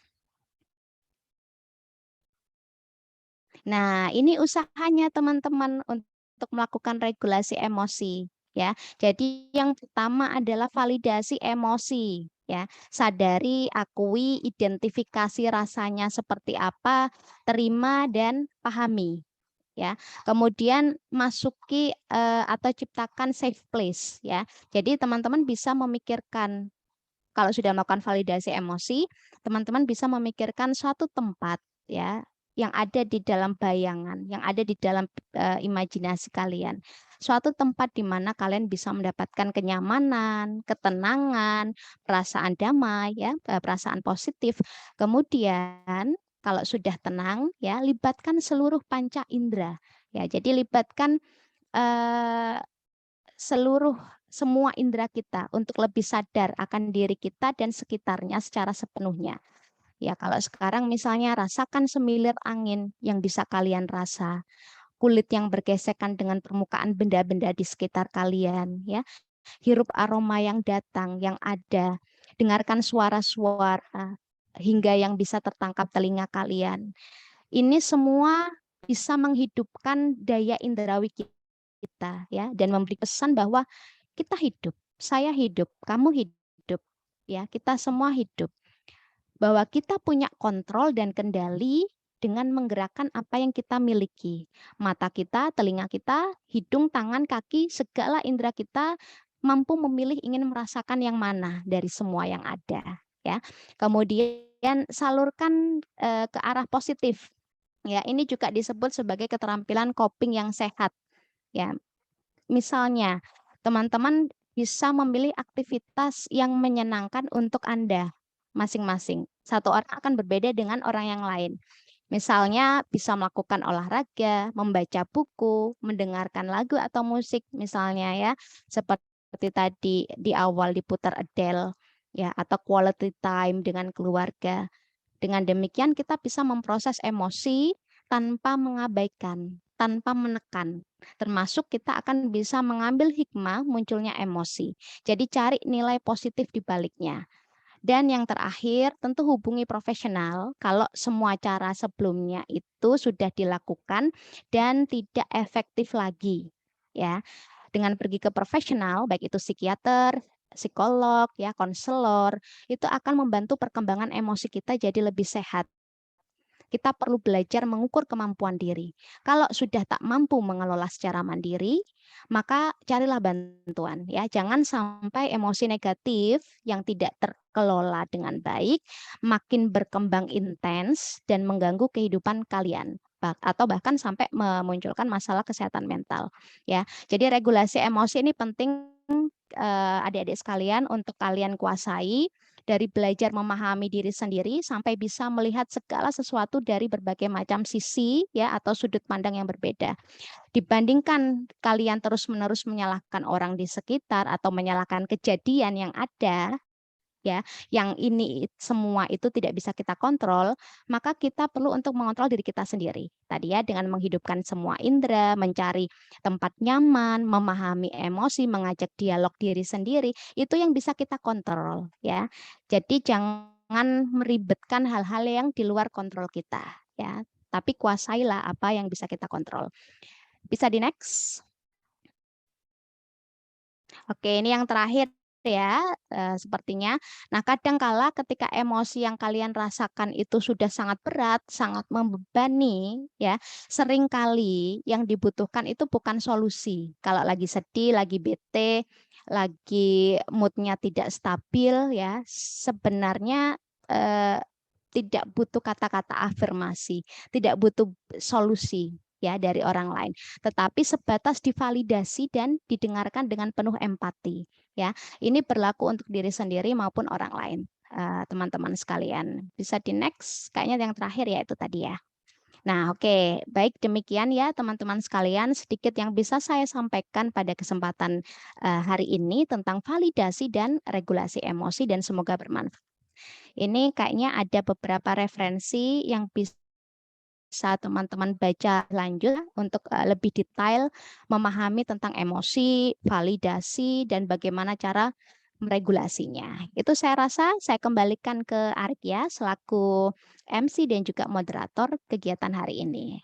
Nah, ini usahanya teman-teman untuk melakukan regulasi emosi ya. Jadi yang pertama adalah validasi emosi ya. Sadari, akui, identifikasi rasanya seperti apa, terima dan pahami ya. Kemudian masuki atau ciptakan safe place ya. Jadi teman-teman bisa memikirkan kalau sudah melakukan validasi emosi, teman-teman bisa memikirkan suatu tempat ya yang ada di dalam bayangan, yang ada di dalam imajinasi kalian. Suatu tempat di mana kalian bisa mendapatkan kenyamanan, ketenangan, perasaan damai ya, perasaan positif. Kemudian kalau sudah tenang ya, libatkan seluruh panca indera. Ya, jadi libatkan eh, semua indera kita untuk lebih sadar akan diri kita dan sekitarnya secara sepenuhnya. Ya, kalau sekarang misalnya rasakan semilir angin yang bisa kalian rasa, kulit yang bergesekan dengan permukaan benda-benda di sekitar kalian, ya. Hirup aroma yang datang, yang ada, dengarkan suara-suara hingga yang bisa tertangkap telinga kalian. Ini semua bisa menghidupkan daya indrawi kita ya dan memberi pesan bahwa kita hidup, saya hidup, kamu hidup, ya kita semua hidup. Bahwa kita punya kontrol dan kendali dengan menggerakkan apa yang kita miliki. Mata kita, telinga kita, hidung, tangan, kaki, segala indera kita mampu memilih ingin merasakan yang mana dari semua yang ada. Ya, kemudian salurkan ke arah positif. Ya, ini juga disebut sebagai keterampilan coping yang sehat. Ya, misalnya, teman-teman bisa memilih aktivitas yang menyenangkan untuk Anda masing-masing. Satu orang akan berbeda dengan orang yang lain. Misalnya bisa melakukan olahraga, membaca buku, mendengarkan lagu atau musik misalnya ya, seperti tadi di awal diputar Adele ya atau quality time dengan keluarga. Dengan demikian kita bisa memproses emosi tanpa mengabaikan, tanpa menekan. Termasuk kita akan bisa mengambil hikmah munculnya emosi. Jadi cari nilai positif di baliknya. Dan yang terakhir, tentu hubungi profesional kalau semua cara sebelumnya itu sudah dilakukan dan tidak efektif lagi. Ya, dengan pergi ke profesional, baik itu psikiater, psikolog, ya, konselor, itu akan membantu perkembangan emosi kita jadi lebih sehat. Kita perlu belajar mengukur kemampuan diri. Kalau sudah tak mampu mengelola secara mandiri, maka carilah bantuan ya. Jangan sampai emosi negatif yang tidak terkelola dengan baik makin berkembang intens dan mengganggu kehidupan kalian atau bahkan sampai memunculkan masalah kesehatan mental ya. Jadi regulasi emosi ini penting adik-adik sekalian untuk kalian kuasai dari belajar memahami diri sendiri sampai bisa melihat segala sesuatu dari berbagai macam sisi ya atau sudut pandang yang berbeda. Dibandingkan kalian terus-menerus menyalahkan orang di sekitar atau menyalahkan kejadian yang ada, ya, yang ini semua itu tidak bisa kita kontrol, maka kita perlu untuk mengontrol diri kita sendiri. Tadi ya, dengan menghidupkan semua indera, mencari tempat nyaman, memahami emosi, mengajak dialog diri sendiri, itu yang bisa kita kontrol, ya. Jadi jangan meribetkan hal-hal yang di luar kontrol kita, ya. Tapi kuasailah apa yang bisa kita kontrol. Bisa di next. Oke, ini yang terakhir ya, sepertinya. Nah, kadangkala ketika emosi yang kalian rasakan itu sudah sangat berat, sangat membebani, ya, seringkali yang dibutuhkan itu bukan solusi. Kalau lagi sedih, lagi bete, lagi mood-nya tidak stabil, ya, sebenarnya tidak butuh kata-kata afirmasi, tidak butuh solusi ya dari orang lain, tetapi sebatas divalidasi dan didengarkan dengan penuh empati ya. Ini berlaku untuk diri sendiri maupun orang lain. Teman-teman sekalian, bisa di next, kayaknya yang terakhir ya itu tadi ya. Nah, oke, baik demikian ya teman-teman sekalian, sedikit yang bisa saya sampaikan pada kesempatan hari ini tentang validasi dan regulasi emosi dan semoga bermanfaat. Ini kayaknya ada beberapa referensi yang bisa teman-teman baca lanjut untuk lebih detail memahami tentang emosi, validasi, dan bagaimana cara meregulasinya. Itu saya rasa saya kembalikan ke Arik ya selaku MC dan juga moderator kegiatan hari ini.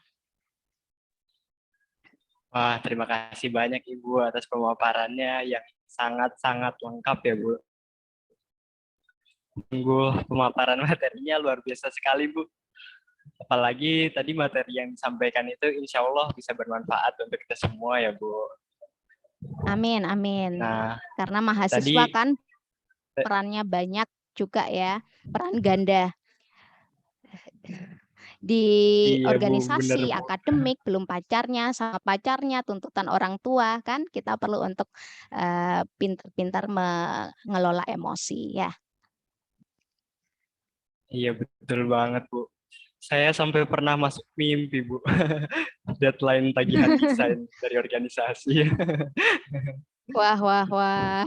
Wah, terima kasih banyak Ibu atas pemaparannya yang sangat-sangat lengkap ya Bu. Pemaparan materinya luar biasa sekali Bu. Apalagi tadi materi yang disampaikan itu insya Allah bisa bermanfaat untuk kita semua ya Bu. Amin, amin. Nah, Karena mahasiswa tadi kan perannya banyak juga ya, peran ganda di iya Bu, bener organisasi, Bu. akademik, belum pacarnya, sama pacarnya, tuntutan orang tua kan kita perlu untuk pintar-pintar mengelola emosi ya. Iya betul banget Bu. Saya sampai pernah masuk mimpi Bu. Deadline tagihan desain dari organisasi. Wah, wah, wah.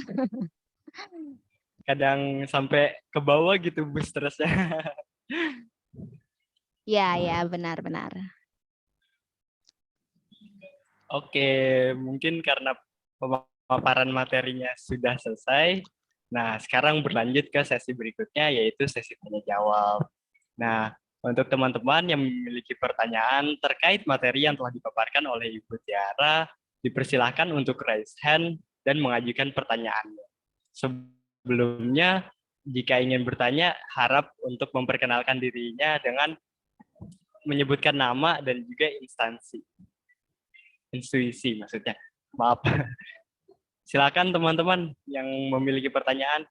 Kadang sampai ke bawah gitu Bu stresnya. Ya, ya, benar-benar. Oke, mungkin karena pemaparan materinya sudah selesai. Nah, sekarang berlanjut ke sesi berikutnya, yaitu sesi tanya jawab. Nah, untuk teman-teman yang memiliki pertanyaan terkait materi yang telah dipaparkan oleh Ibu Tiara, dipersilahkan untuk raise hand dan mengajukan pertanyaannya. Sebelumnya, jika ingin bertanya, harap untuk memperkenalkan dirinya dengan menyebutkan nama dan juga instansi. Intuisi maksudnya. Maaf. Silakan teman-teman yang memiliki pertanyaan.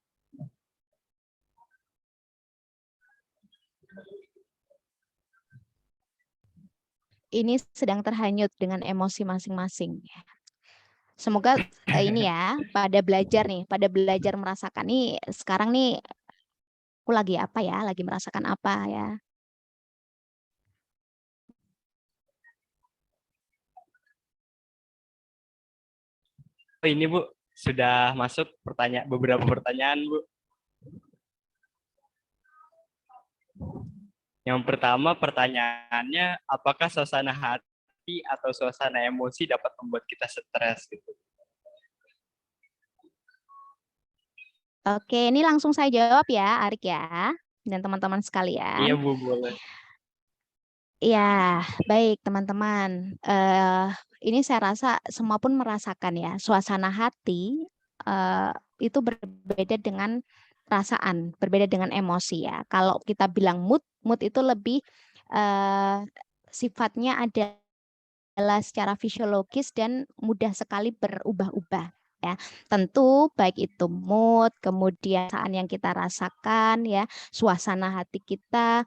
Ini sedang terhanyut dengan emosi masing-masing. Semoga ini ya, pada belajar merasakan nih sekarang nih aku lagi apa ya, lagi merasakan apa ya. Oh, ini Bu, sudah masuk beberapa pertanyaan Bu. Yang pertama pertanyaannya, apakah suasana hati atau suasana emosi dapat membuat kita stres gitu? Oke, ini langsung saya jawab ya, Arik ya, dan teman-teman sekalian. Iya Bu, boleh. Ya, baik teman-teman. Ini saya rasa semua pun merasakan ya, suasana hati itu berbeda dengan perasaan, berbeda dengan emosi ya. Kalau kita bilang mood itu lebih sifatnya adalah secara fisiologis dan mudah sekali berubah-ubah. Ya, tentu baik itu mood, kemudian perasaan yang kita rasakan, ya, suasana hati kita,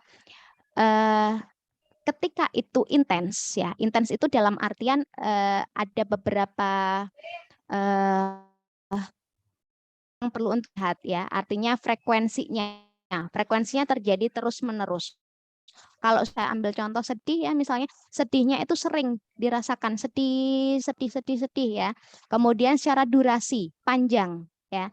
ketika itu intens, ya, intens itu dalam artian ada beberapa yang perlu untuk lihat, ya, artinya frekuensinya terjadi terus-menerus. Kalau saya ambil contoh sedih, ya, misalnya sedihnya itu sering dirasakan, sedih, sedih, sedih, sedih, ya. Kemudian secara durasi panjang, ya.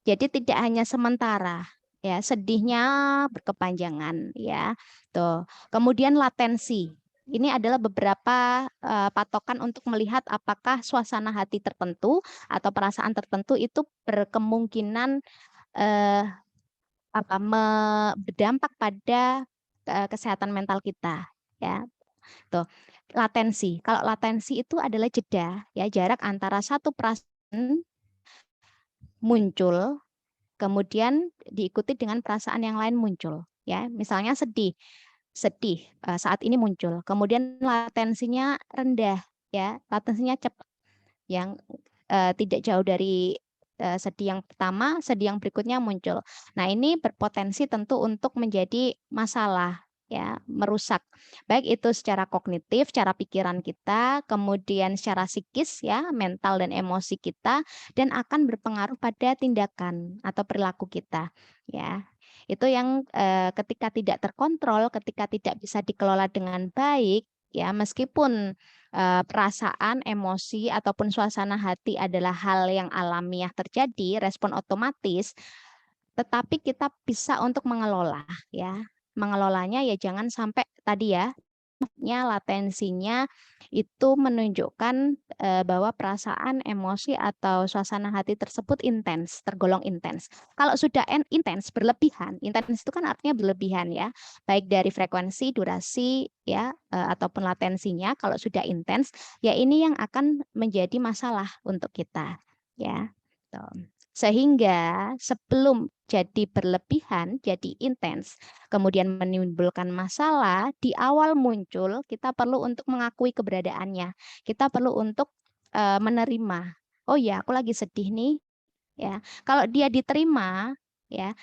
Jadi tidak hanya sementara, ya, sedihnya berkepanjangan, ya. Tuh. Kemudian latensi. Ini adalah beberapa patokan untuk melihat apakah suasana hati tertentu atau perasaan tertentu itu berkemungkinan berdampak pada kesehatan mental kita, ya. Tuh. Latensi. Kalau latensi itu adalah jeda, ya, jarak antara satu perasaan muncul kemudian diikuti dengan perasaan yang lain muncul, ya. Misalnya sedih saat ini muncul, kemudian latensinya rendah, ya, latensinya cepat, yang tidak jauh dari sedih yang pertama, sedih yang berikutnya muncul. Nah, ini berpotensi tentu untuk menjadi masalah, ya, merusak baik itu secara kognitif, cara pikiran kita, kemudian secara psikis, ya, mental dan emosi kita, dan akan berpengaruh pada tindakan atau perilaku kita, ya. Itu yang ketika tidak terkontrol, ketika tidak bisa dikelola dengan baik, ya, meskipun perasaan, emosi ataupun suasana hati adalah hal yang alamiah terjadi, respon otomatis, tetapi kita bisa untuk mengelola, ya. Mengelolanya ya jangan sampai tadi, ya, latensinya itu menunjukkan bahwa perasaan, emosi atau suasana hati tersebut intens, tergolong intens. Kalau sudah intens, berlebihan, intens itu kan artinya berlebihan, ya, baik dari frekuensi, durasi, ya, ataupun latensinya. Kalau sudah intens, ya ini yang akan menjadi masalah untuk kita, ya. Tuh. Sehingga sebelum jadi berlebihan, jadi intens, kemudian menimbulkan masalah, di awal muncul kita perlu untuk mengakui keberadaannya. Kita perlu untuk menerima. Oh ya, aku lagi sedih nih, ya. Kalau dia diterima, ya,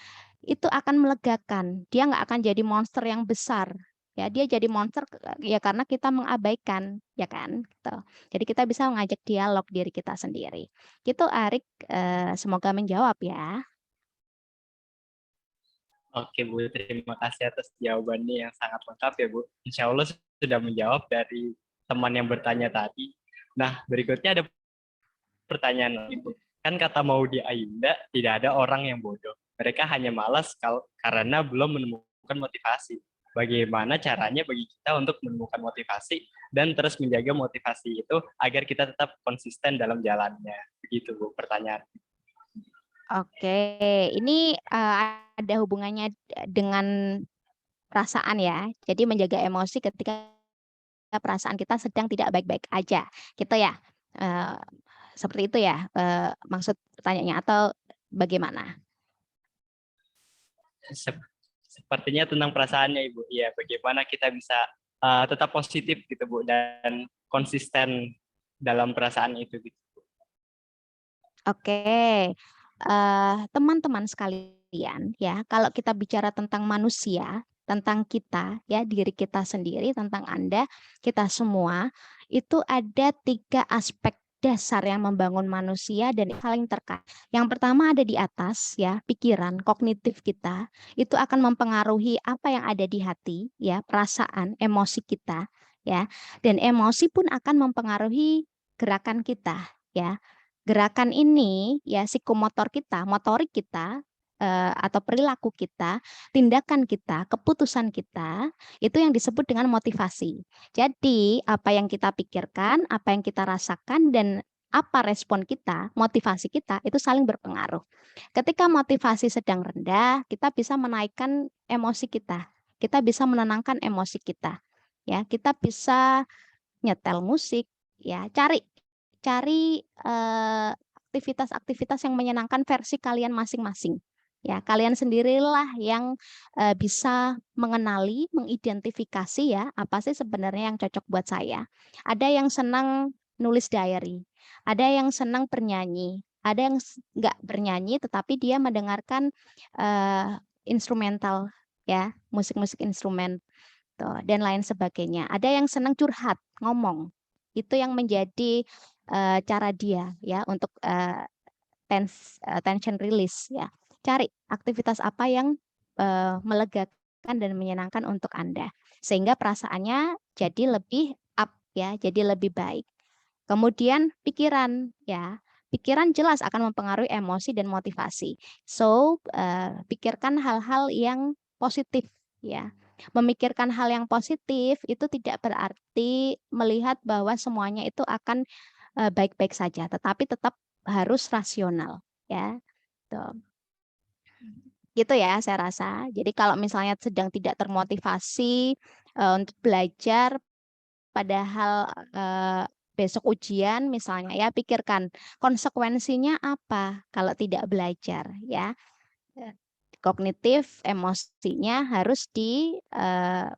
itu akan melegakan. Dia nggak akan jadi monster yang besar. Ya, dia jadi monster ya karena kita mengabaikan, ya kan? Gitu. Jadi kita bisa mengajak dialog diri kita sendiri. Gitu, Arik. Semoga menjawab, ya. Oke Bu, terima kasih atas jawabannya yang sangat lengkap ya Bu. Insya Allah sudah menjawab dari teman yang bertanya tadi. Nah, berikutnya ada pertanyaan lagi Bu. Kan kata Maudy Ayunda, tidak ada orang yang bodoh. Mereka hanya malas karena belum menemukan motivasi. Bagaimana caranya bagi kita untuk menemukan motivasi dan terus menjaga motivasi itu agar kita tetap konsisten dalam jalannya. Begitu Bu pertanyaan. Oke, ini ada hubungannya dengan perasaan, ya. Jadi menjaga emosi ketika perasaan kita sedang tidak baik-baik aja, gitu ya. Eh, Seperti itu ya maksud pertanyaannya atau bagaimana? Sepertinya tentang perasaannya Ibu. Iya, bagaimana kita bisa tetap positif gitu Bu dan konsisten dalam perasaan itu gitu. Oke, teman-teman sekalian, ya, kalau kita bicara tentang manusia, tentang kita, ya, diri kita sendiri, tentang Anda, kita semua, itu ada 3 aspek dasar yang membangun manusia dan saling terkait. Yang pertama ada di atas, ya, pikiran, kognitif kita, itu akan mempengaruhi apa yang ada di hati, ya, perasaan, emosi kita, ya, dan emosi pun akan mempengaruhi gerakan kita, ya. Gerakan ini, ya, psikomotor kita, motorik kita, atau perilaku kita, tindakan kita, keputusan kita, itu yang disebut dengan motivasi. Jadi, apa yang kita pikirkan, apa yang kita rasakan, dan apa respon kita, motivasi kita, itu saling berpengaruh. Ketika motivasi sedang rendah, kita bisa menaikkan emosi kita. Kita bisa menenangkan emosi kita. Ya, kita bisa nyetel musik, ya, cari cari aktivitas-aktivitas yang menyenangkan versi kalian masing-masing, Ya, kalian sendirilah yang bisa mengenali, mengidentifikasi ya, apa sih sebenarnya yang cocok buat saya. Ada yang senang nulis diary, ada yang senang bernyanyi, ada yang nggak bernyanyi tetapi dia mendengarkan instrumental ya, musik-musik instrumen tuh, dan lain sebagainya. Ada yang senang curhat, ngomong. Itu yang menjadi cara dia ya untuk tension release ya. Cari aktivitas apa yang melegakan dan menyenangkan untuk Anda sehingga perasaannya jadi lebih up ya, jadi lebih baik. Kemudian pikiran ya. Pikiran jelas akan mempengaruhi emosi dan motivasi. So, pikirkan hal-hal yang positif ya. Memikirkan hal yang positif itu tidak berarti melihat bahwa semuanya itu akan baik-baik saja, tetapi tetap harus rasional ya. Tuh. Gitu ya saya rasa. Jadi kalau misalnya sedang tidak termotivasi untuk belajar padahal besok ujian misalnya ya, pikirkan konsekuensinya apa kalau tidak belajar ya. Eh, Kognitif, emosinya harus eh,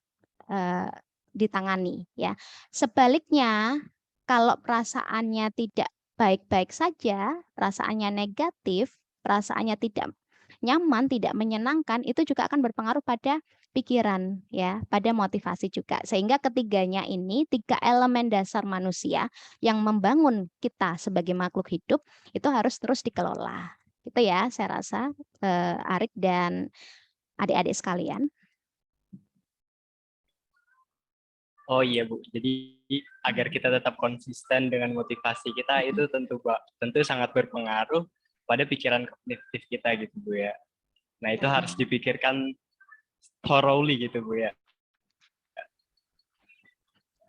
ditangani ya. Sebaliknya, kalau perasaannya tidak baik-baik saja, perasaannya negatif, perasaannya tidak nyaman, tidak menyenangkan, itu juga akan berpengaruh pada pikiran ya, pada motivasi juga. Sehingga ketiganya ini, tiga elemen dasar manusia yang membangun kita sebagai makhluk hidup itu harus terus dikelola. Itu ya, saya rasa Arik dan adik-adik sekalian. Oh iya Bu, jadi agar kita tetap konsisten dengan motivasi kita itu tentu sangat berpengaruh pada pikiran kognitif kita gitu Bu ya. Nah itu harus dipikirkan thoroughly gitu Bu ya.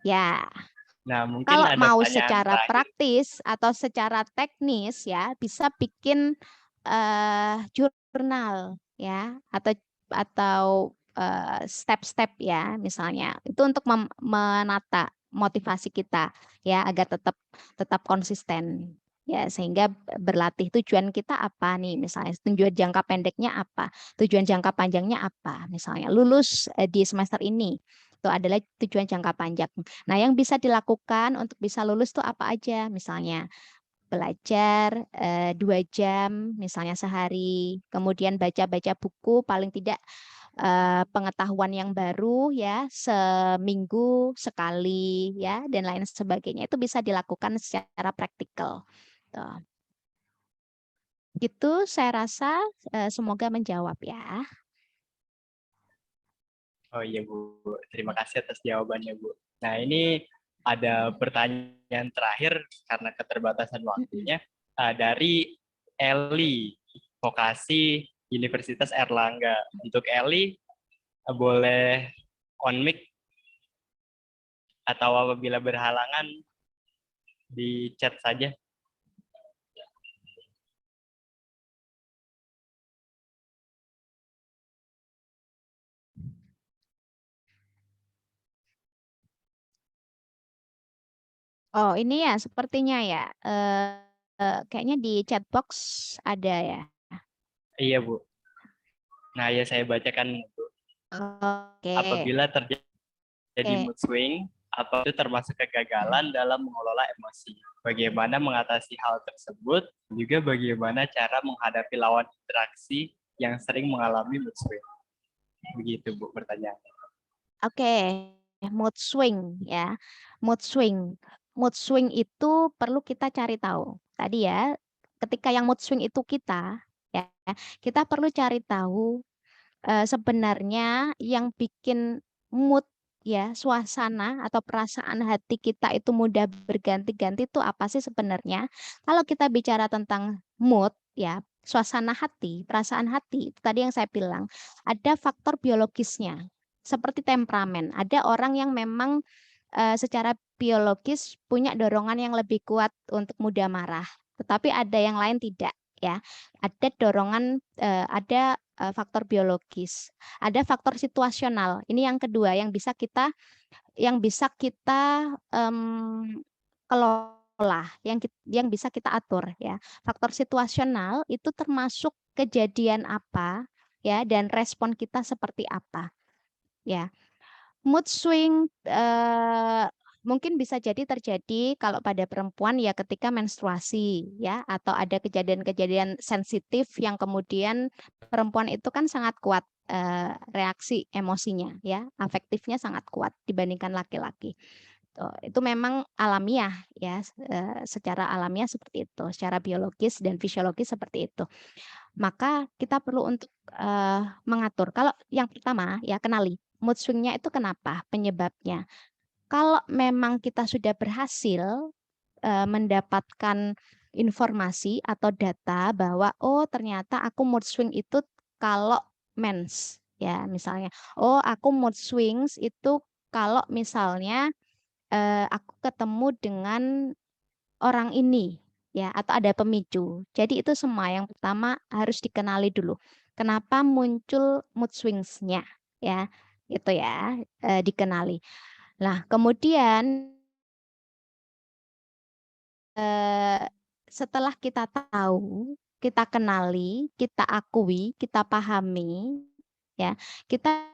Ya, Nah mungkin kalau ada mau pertanyaan secara terakhir. praktis atau secara teknis ya bisa bikin jurnal ya, atau step-step ya misalnya. Itu untuk menata motivasi kita ya agar tetap tetap konsisten. Ya, sehingga berlatih tujuan kita apa nih misalnya, tujuan jangka pendeknya apa, tujuan jangka panjangnya apa, misalnya lulus di semester ini. Itu adalah tujuan jangka panjang. Nah, yang bisa dilakukan untuk bisa lulus tuh apa aja? Misalnya belajar 2 jam misalnya sehari, kemudian baca-baca buku paling tidak pengetahuan yang baru ya seminggu sekali ya dan lain sebagainya. Itu bisa dilakukan secara praktikal. Tuh. Gitu saya rasa semoga menjawab ya. Oh iya Bu, terima kasih atas jawabannya Bu. Nah ini ada pertanyaan terakhir karena keterbatasan waktunya dari Eli, Vokasi Universitas Erlangga. Untuk Eli boleh on mic atau apabila berhalangan di chat saja. Oh, ini ya sepertinya ya. Kayaknya di chat box ada ya. Iya Bu. Nah ya saya bacakan Bu. Oke. Apabila terjadi Oke. mood swing, atau itu termasuk kegagalan dalam mengelola emosi. Bagaimana mengatasi hal tersebut, juga bagaimana cara menghadapi lawan interaksi yang sering mengalami mood swing. Begitu Bu pertanyaan. Oke, mood swing ya. Mood swing. Mood swing itu perlu kita cari tahu. Tadi ya, ketika yang mood swing itu kita ya, kita perlu cari tahu sebenarnya yang bikin mood ya, suasana atau perasaan hati kita itu mudah berganti-ganti itu apa sih sebenarnya? Kalau kita bicara tentang mood ya, suasana hati, perasaan hati, itu tadi yang saya bilang, ada faktor biologisnya. Seperti temperamen. Ada orang yang memang secara biologis punya dorongan yang lebih kuat untuk mudah marah, tetapi ada yang lain tidak ya. Ada dorongan faktor biologis, ada faktor situasional. Ini yang kedua yang bisa kita kelola, yang bisa kita atur ya. Faktor situasional itu termasuk kejadian apa, ya, dan respon kita seperti apa, ya. Mood swing mungkin bisa jadi terjadi kalau pada perempuan ya ketika menstruasi, ya, atau ada kejadian-kejadian sensitif yang kemudian perempuan itu kan sangat kuat reaksi emosinya, ya, afektifnya sangat kuat dibandingkan laki-laki. Itu memang alamiah, ya, secara alamiah seperti itu, secara biologis dan fisiologis seperti itu. Maka kita perlu untuk mengatur. Kalau yang pertama ya kenali mood swing-nya itu kenapa, penyebabnya. Kalau memang kita sudah berhasil mendapatkan informasi atau data bahwa oh ternyata aku mood swing itu kalau mens, ya misalnya. Oh aku mood swings itu kalau misalnya aku ketemu dengan orang ini, ya, atau ada pemicu. Jadi itu semua yang pertama harus dikenali dulu. Kenapa muncul mood swings-nya, ya, itu ya, dikenali. Nah, kemudian setelah kita tahu, kita kenali, kita akui, kita pahami, ya, kita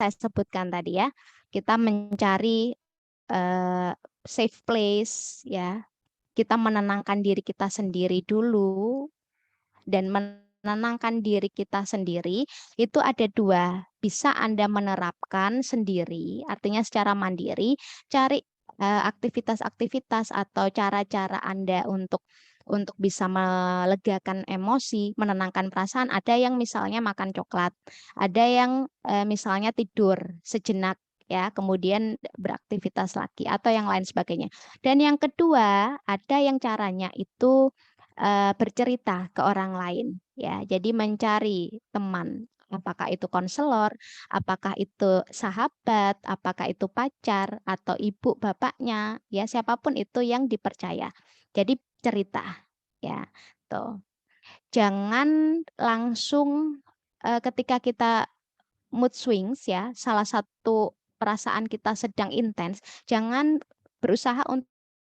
saya sebutkan tadi ya, kita mencari safe place, ya, kita menenangkan diri kita sendiri dulu, dan menenangkan diri kita sendiri itu ada dua. Bisa Anda menerapkan sendiri, artinya secara mandiri, cari aktivitas-aktivitas atau cara-cara Anda untuk bisa melegakan emosi, menenangkan perasaan. Ada yang misalnya makan coklat, ada yang misalnya tidur sejenak, ya, kemudian beraktivitas lagi atau yang lain sebagainya. Dan yang kedua, ada yang caranya itu bercerita ke orang lain, ya. Jadi mencari teman, apakah itu konselor, apakah itu sahabat, apakah itu pacar atau ibu bapaknya, ya siapapun itu yang dipercaya. Jadi cerita, ya. Tuh. Jangan langsung ketika kita mood swings, ya, salah satu perasaan kita sedang intens, jangan berusaha untuk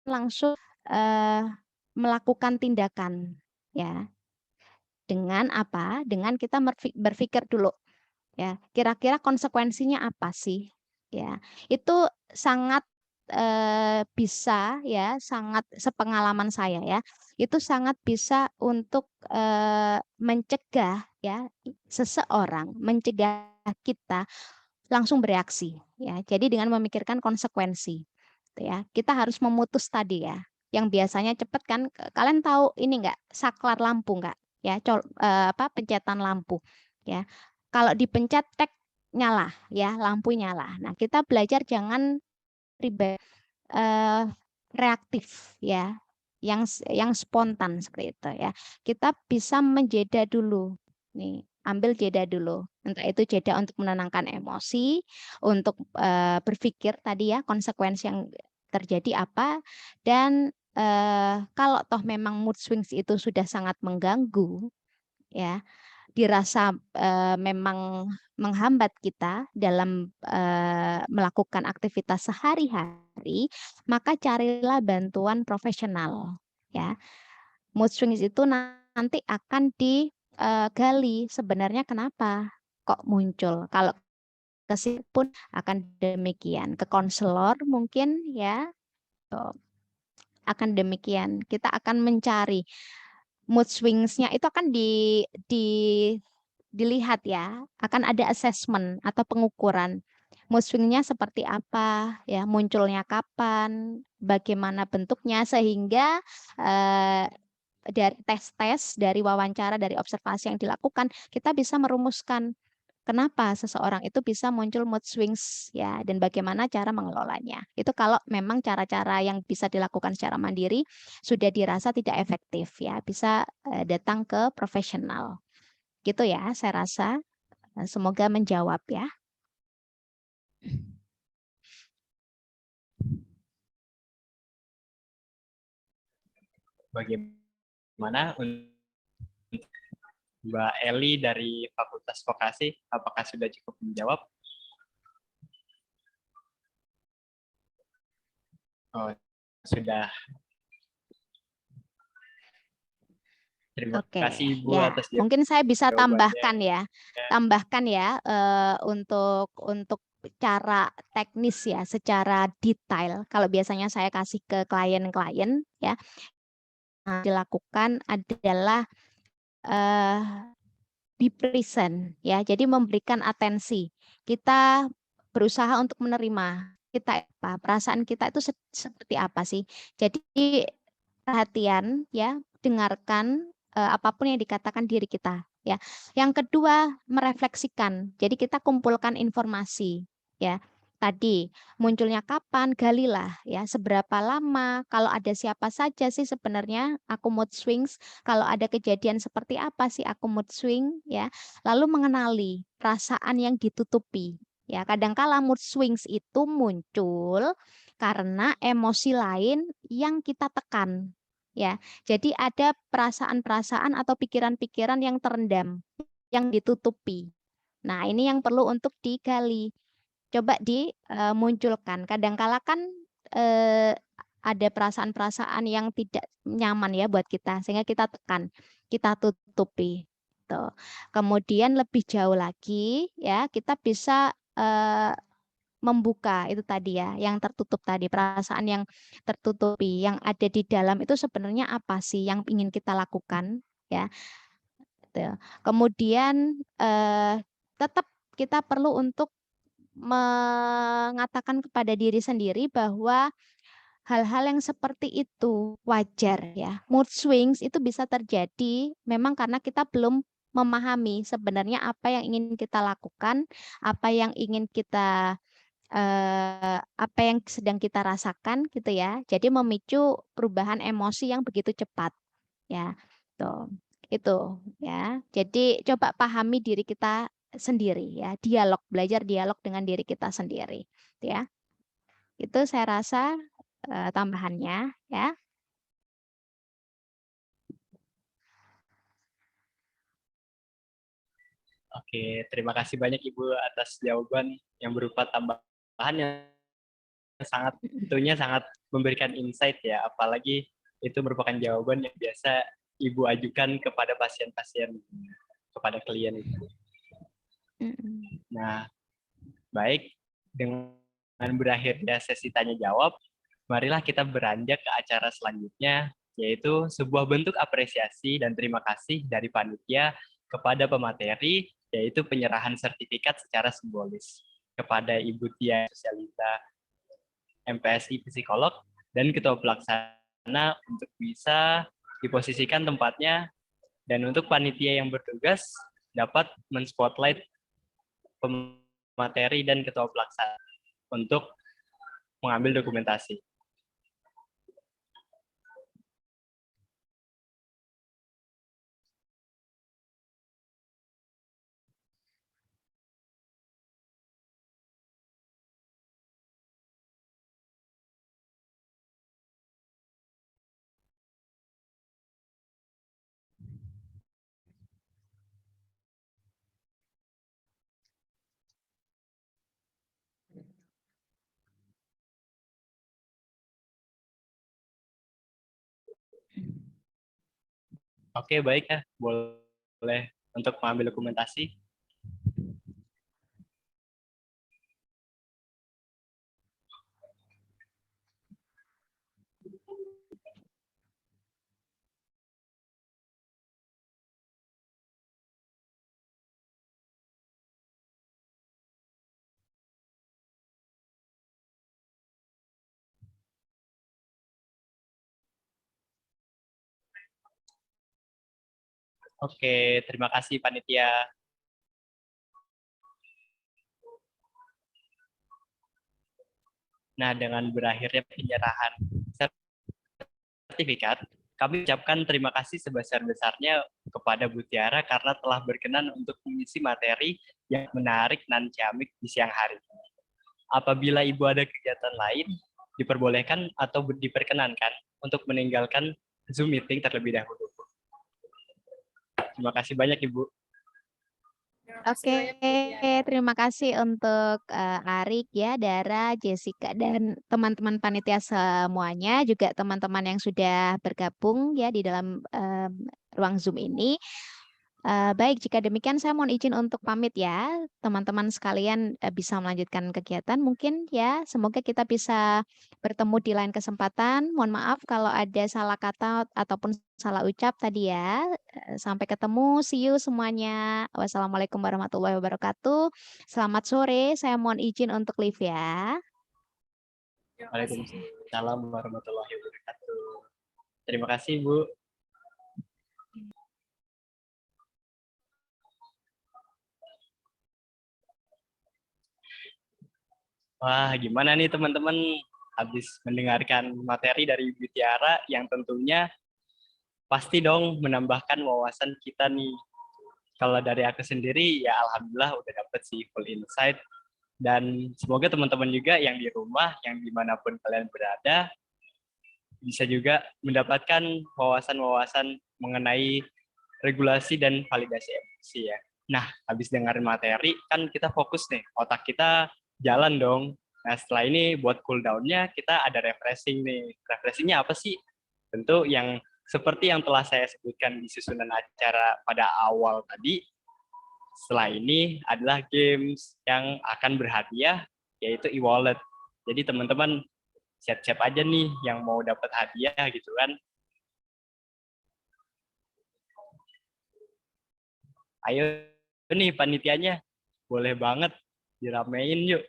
langsung eh, melakukan tindakan, ya. Dengan apa? Dengan kita berpikir dulu, ya, kira-kira konsekuensinya apa sih? Ya, itu sangat bisa, ya, sangat sepengalaman saya ya, itu sangat bisa untuk mencegah, ya, seseorang, mencegah kita langsung bereaksi, ya. Jadi dengan memikirkan konsekuensi, gitu ya. Kita harus memutus tadi ya, yang biasanya cepet kan, kalian tahu ini enggak, saklar lampu enggak? Ya, pencetan lampu, ya. Kalau dipencet tek nyala, ya, lampu nyala. Nah, kita belajar jangan eh, reaktif, ya, yang spontan seperti itu ya. Kita bisa menjeda dulu. Nih, ambil jeda dulu. Entah itu jeda untuk menenangkan emosi, untuk berpikir tadi ya konsekuensi yang terjadi apa, dan kalau toh memang mood swings itu sudah sangat mengganggu, ya, dirasa memang menghambat kita dalam melakukan aktivitas sehari-hari, maka carilah bantuan profesional, ya. Mood swings itu nanti akan digali sebenarnya kenapa kok muncul. Kalau ke psikolog pun akan demikian, ke konselor mungkin ya, tuh, akan demikian. Kita akan mencari mood swings-nya itu akan dilihat ya, akan ada assessment atau pengukuran. Mood swing-nya seperti apa, ya, munculnya kapan, bagaimana bentuknya, sehingga dari tes-tes, dari wawancara, dari observasi yang dilakukan, kita bisa merumuskan kenapa seseorang itu bisa muncul mood swings, ya, dan bagaimana cara mengelolanya. Itu kalau memang cara-cara yang bisa dilakukan secara mandiri sudah dirasa tidak efektif, ya, bisa datang ke profesional. Gitu ya, saya rasa. Semoga menjawab ya. Bagaimana Mbak Eli dari Fakultas Vokasi, apakah sudah cukup menjawab? Oh, sudah. Terima Oke, kasih Ibu ya. atas Mungkin saya bisa jawabannya. tambahkan ya untuk cara teknis ya, secara detail. Kalau biasanya saya kasih ke klien-klien ya, dilakukan adalah be present ya. Jadi memberikan atensi. Kita berusaha untuk menerima kita apa, perasaan kita itu seperti apa sih. Jadi perhatian ya, dengarkan apapun yang dikatakan diri kita ya. Yang kedua, merefleksikan. Jadi kita kumpulkan informasi ya. Tadi munculnya kapan, galilah ya, seberapa lama, kalau ada siapa saja sih sebenarnya aku mood swings, kalau ada kejadian seperti apa sih aku mood swing ya. Lalu mengenali perasaan yang ditutupi ya. Kadangkala mood swings itu muncul karena emosi lain yang kita tekan ya. Jadi ada perasaan-perasaan atau pikiran-pikiran yang terendam, yang ditutupi. Nah, ini yang perlu untuk digali. Coba dimunculkan. Kadangkala kan ada perasaan-perasaan yang tidak nyaman ya buat kita, sehingga kita tekan, kita tutupi. Tuh. Kemudian lebih jauh lagi ya, kita bisa membuka itu tadi ya, yang tertutup tadi, perasaan yang tertutupi, yang ada di dalam itu sebenarnya apa sih yang ingin kita lakukan ya. Gitu. Kemudian tetap kita perlu untuk mengatakan kepada diri sendiri bahwa hal-hal yang seperti itu wajar ya. Mood swings itu bisa terjadi memang karena kita belum memahami sebenarnya apa yang ingin kita lakukan, apa yang ingin kita apa yang sedang kita rasakan gitu ya. Jadi memicu perubahan emosi yang begitu cepat ya. Tuh. Itu ya. Jadi coba pahami diri kita sendiri ya, belajar dialog dengan diri kita sendiri ya. Itu saya rasa tambahannya ya. Oke, terima kasih banyak Ibu atas jawaban yang berupa tambahan yang sangat memberikan insight ya, apalagi itu merupakan jawaban yang biasa Ibu ajukan kepada pasien-pasien, kepada klien. Nah, baik, dengan berakhirnya sesi tanya jawab, marilah kita beranjak ke acara selanjutnya, yaitu sebuah bentuk apresiasi dan terima kasih dari panitia kepada pemateri, yaitu penyerahan sertifikat secara simbolis kepada Ibu Tia Sosialita, MPSI Psikolog, dan Ketua Pelaksana untuk bisa diposisikan tempatnya, dan untuk panitia yang bertugas dapat men-spotlight pemateri dan Ketua Pelaksana untuk mengambil dokumentasi. Oke, baik ya. Boleh untuk mengambil dokumentasi. Oke, terima kasih panitia. Nah, dengan berakhirnya penyerahan sertifikat, kami ucapkan terima kasih sebesar-besarnya kepada Bu Tiara karena telah berkenan untuk mengisi materi yang menarik dan ciamik di siang hari. Apabila Ibu ada kegiatan lain, diperbolehkan atau diperkenankan untuk meninggalkan Zoom meeting terlebih dahulu. Terima kasih banyak, Ibu. Oke, terima kasih untuk Arik ya, Dara, Jessica dan teman-teman panitia semuanya, juga teman-teman yang sudah bergabung ya di dalam ruang Zoom ini. Baik, jika demikian saya mohon izin untuk pamit ya. Teman-teman sekalian bisa melanjutkan kegiatan mungkin ya. Semoga kita bisa bertemu di lain kesempatan. Mohon maaf kalau ada salah kata ataupun salah ucap tadi ya. Sampai ketemu, see you semuanya. Wassalamualaikum warahmatullahi wabarakatuh. Selamat sore, saya mohon izin untuk leave ya. Waalaikumsalam warahmatullahi wabarakatuh. Terima kasih, Bu. Wah, gimana nih teman-teman habis mendengarkan materi dari Ibu Tiara yang tentunya pasti dong menambahkan wawasan kita nih. Kalau dari aku sendiri ya alhamdulillah udah dapet sih full insight, dan semoga teman-teman juga yang di rumah, yang dimanapun kalian berada, bisa juga mendapatkan wawasan-wawasan mengenai regulasi dan validasi emosi ya. Nah, habis dengerin materi, kan kita fokus nih, otak kita jalan dong. Nah, setelah ini buat cooldown-nya, kita ada refreshing nih. Refreshing-nya apa sih? Tentu yang seperti yang telah saya sebutkan di susunan acara pada awal tadi, setelah ini adalah games yang akan berhadiah, yaitu e-wallet. Jadi teman-teman siap-siap aja nih yang mau dapat hadiah gitu kan. Ayo nih panitianya, boleh banget diramein yuk.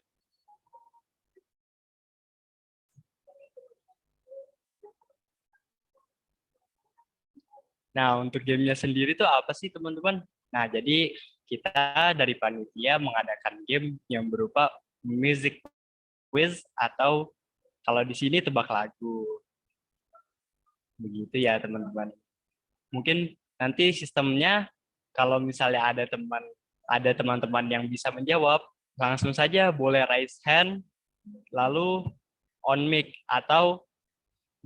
Nah, untuk gamenya sendiri tuh apa sih teman-teman? Nah, jadi kita dari panitia mengadakan game yang berupa music quiz atau kalau di sini tebak lagu. Begitu ya teman-teman. Mungkin nanti sistemnya kalau misalnya ada teman-teman yang bisa menjawab, langsung saja boleh raise hand, lalu on mic atau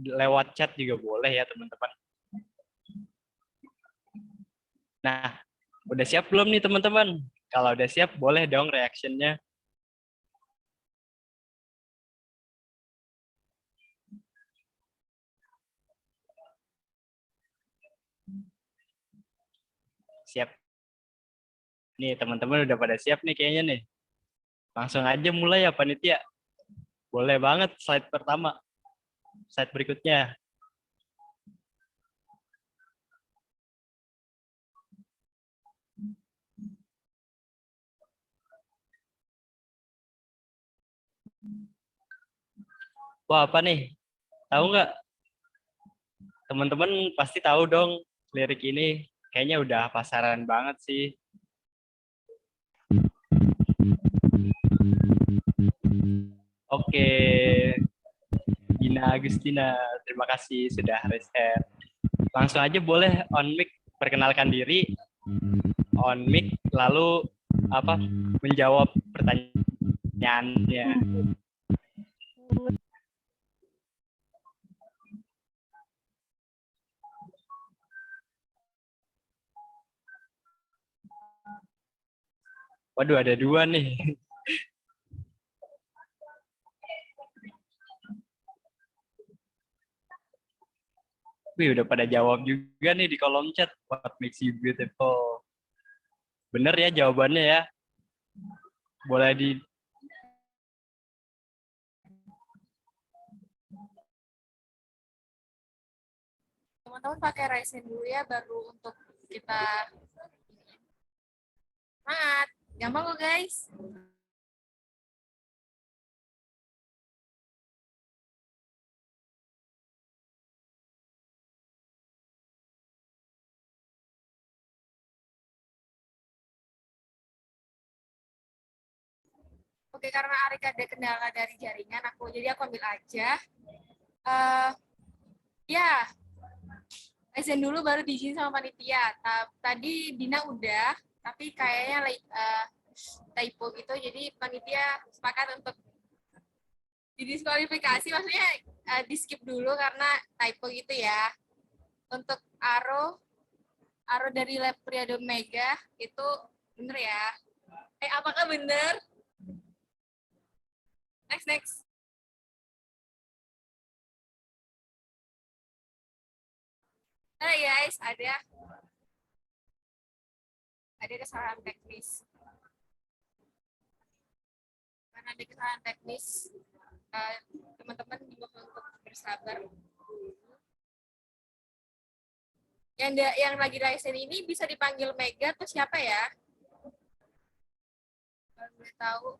lewat chat juga boleh ya teman-teman. Nah, udah siap belum nih teman-teman? Kalau udah siap, boleh dong reaction-nya. Siap. Nih, teman-teman udah pada siap nih kayaknya nih. Langsung aja mulai ya panitia. Boleh banget slide pertama. Slide berikutnya. Wah, apa nih? Tahu nggak? Teman-teman pasti tahu dong lirik ini. Kayaknya udah pasaran banget sih. Oke, Gina Agustina, terima kasih sudah raise hand. Langsung aja boleh on mic perkenalkan diri, on mic lalu menjawab pertanyaannya. Waduh, ada dua nih. Wih, udah pada jawab juga nih di kolom chat. What makes you beautiful? Bener ya jawabannya ya. Boleh di... Teman-teman pakai raise hand dulu ya, baru untuk kita semangat. Gampang kok guys. Oke, karena Arik ada kendala dari jaringan, jadi aku ambil aja. Ya, raise hand dulu baru diizin sama panitia. Tadi Dina udah, tapi kayaknya typo gitu, jadi panitia sepakat untuk didiskualifikasi, maksudnya di skip dulu karena typo gitu ya. Untuk Aro dari Lab Priado Mega itu Bener ya? Apakah bener? Next. Nah guys, ada kesalahan teknis. Karena ada kesalahan teknis, teman-teman dimohon untuk bersabar. Yang lagi live ini bisa dipanggil Mega atau siapa ya? Kalau boleh tahu.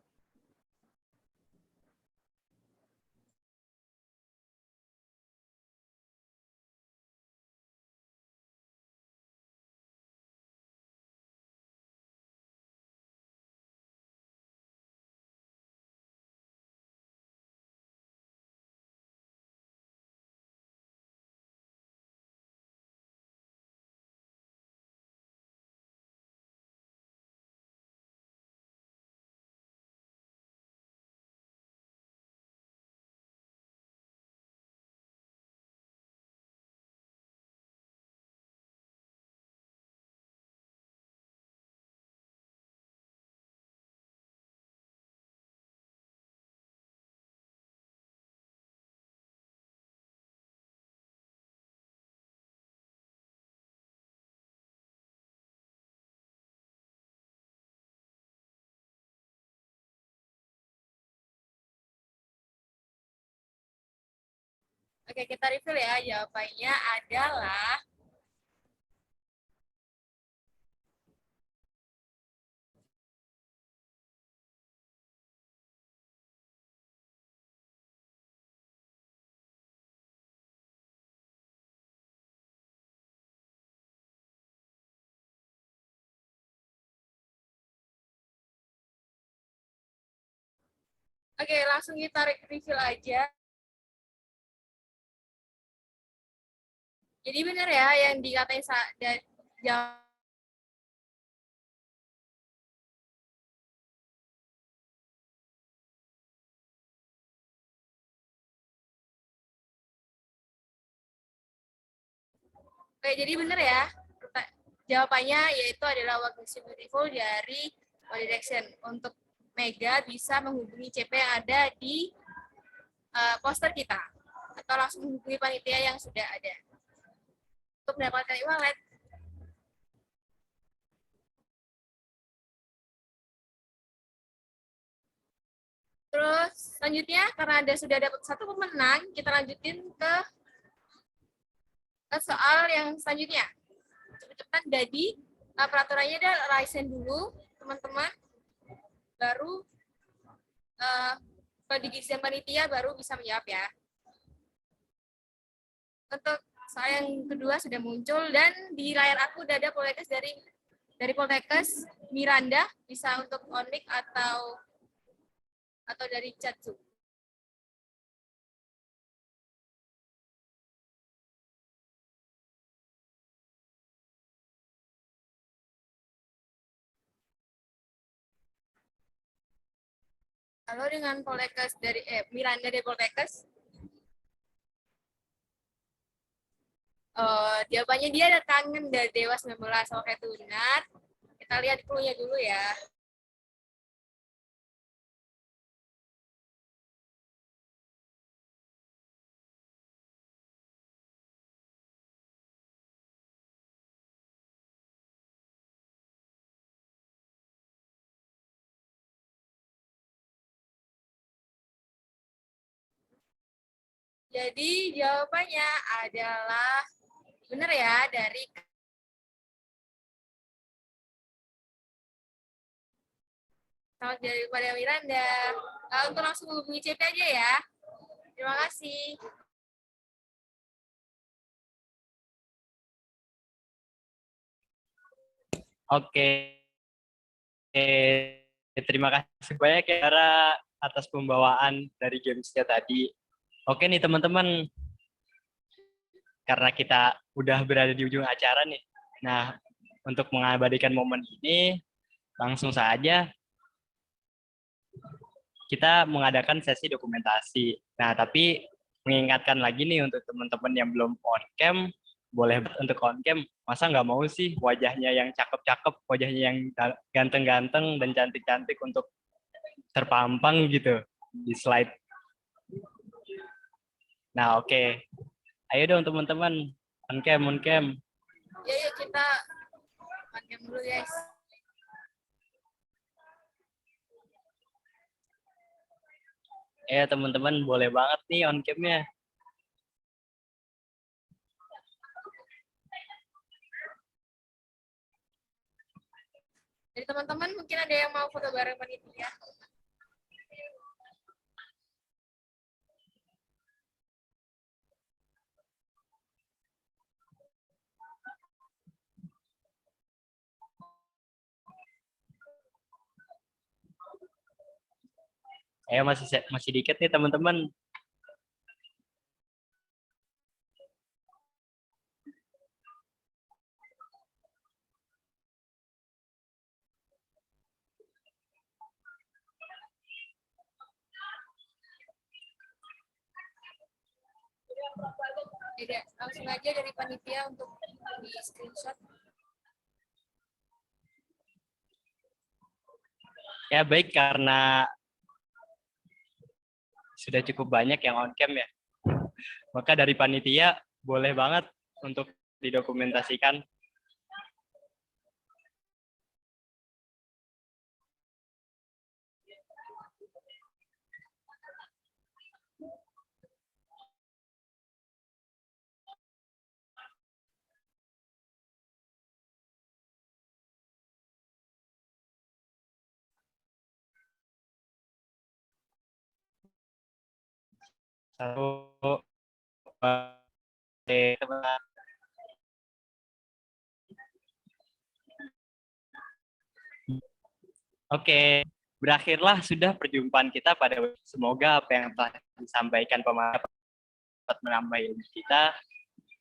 Oke, kita review ya. Jawabannya adalah oke, langsung kita review aja. Jadi benar ya yang dikatain dan Oke, jadi benar ya. Jawabannya yaitu adalah What Makes You Beautiful dari One Direction. Untuk Mega bisa menghubungi CP yang ada di poster kita atau langsung menghubungi panitia yang sudah ada untuk mendapatkan e-wallet. Terus selanjutnya karena Anda sudah dapat satu pemenang, kita lanjutin ke soal yang selanjutnya. Cepet-cepetan, jadi peraturannya adalah license dulu, teman-teman. Baru kalau digizi panitia baru bisa menjawab ya. Untuk soal yang kedua sudah muncul dan di layar aku udah ada Poltekkes dari Poltekkes Miranda, bisa untuk on mic atau dari chat Zoom. Halo dengan Poltekkes dari Miranda dari Poltekkes. Jawabannya dia ada kangen dari Dewa 19. Oke, benar. Kita lihat clue-nya dulu ya. Jadi jawabannya adalah benar ya dari selamat daripada Miranda. Untuk langsung hubungi CP aja ya. Terima kasih. Oke. Terima kasih banyak ya Ra atas pembawaan dari gamesnya tadi. Oke nih teman-teman, karena kita udah berada di ujung acara nih. Nah, untuk mengabadikan momen ini, langsung saja kita mengadakan sesi dokumentasi. Nah, tapi mengingatkan lagi nih untuk teman-teman yang belum on cam, boleh untuk on cam. Masa nggak mau sih wajahnya yang cakep-cakep, wajahnya yang ganteng-ganteng dan cantik-cantik untuk terpampang gitu di slide. Nah, oke. Ayo dong teman-teman, on cam, on cam. Ya, yuk kita on cam dulu guys. Ya teman-teman, boleh banget nih on cam-nya. Jadi teman-teman mungkin ada yang mau foto bareng panitia. Ayo masih dikit nih teman-teman. Jadi langsung aja dari panitia untuk di screenshot. Ya baik, karena sudah cukup banyak yang on cam ya. Maka dari panitia boleh banget untuk didokumentasikan. Satu, dua, tiga. Oke, berakhirlah sudah perjumpaan kita pada semoga apa yang telah disampaikan pemaparan dapat menambah ilmu kita,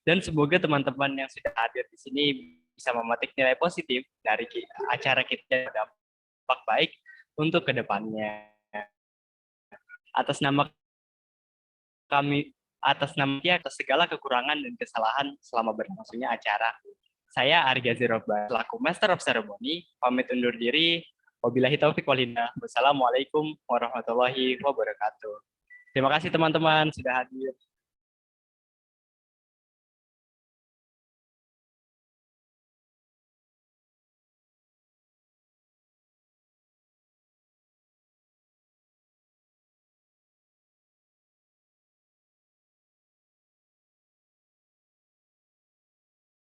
dan semoga teman-teman yang sudah hadir di sini bisa memetik nilai positif dari acara kita, dampak baik untuk kedepannya. Atas nama kami, atas segala kekurangan dan kesalahan selama berlangsungnya acara, saya Arga Zirobah selaku Master of Ceremony pamit undur diri. Wabillahi taufiq wal hidayah. Wassalamualaikum warahmatullahi wabarakatuh. Terima kasih teman-teman sudah hadir.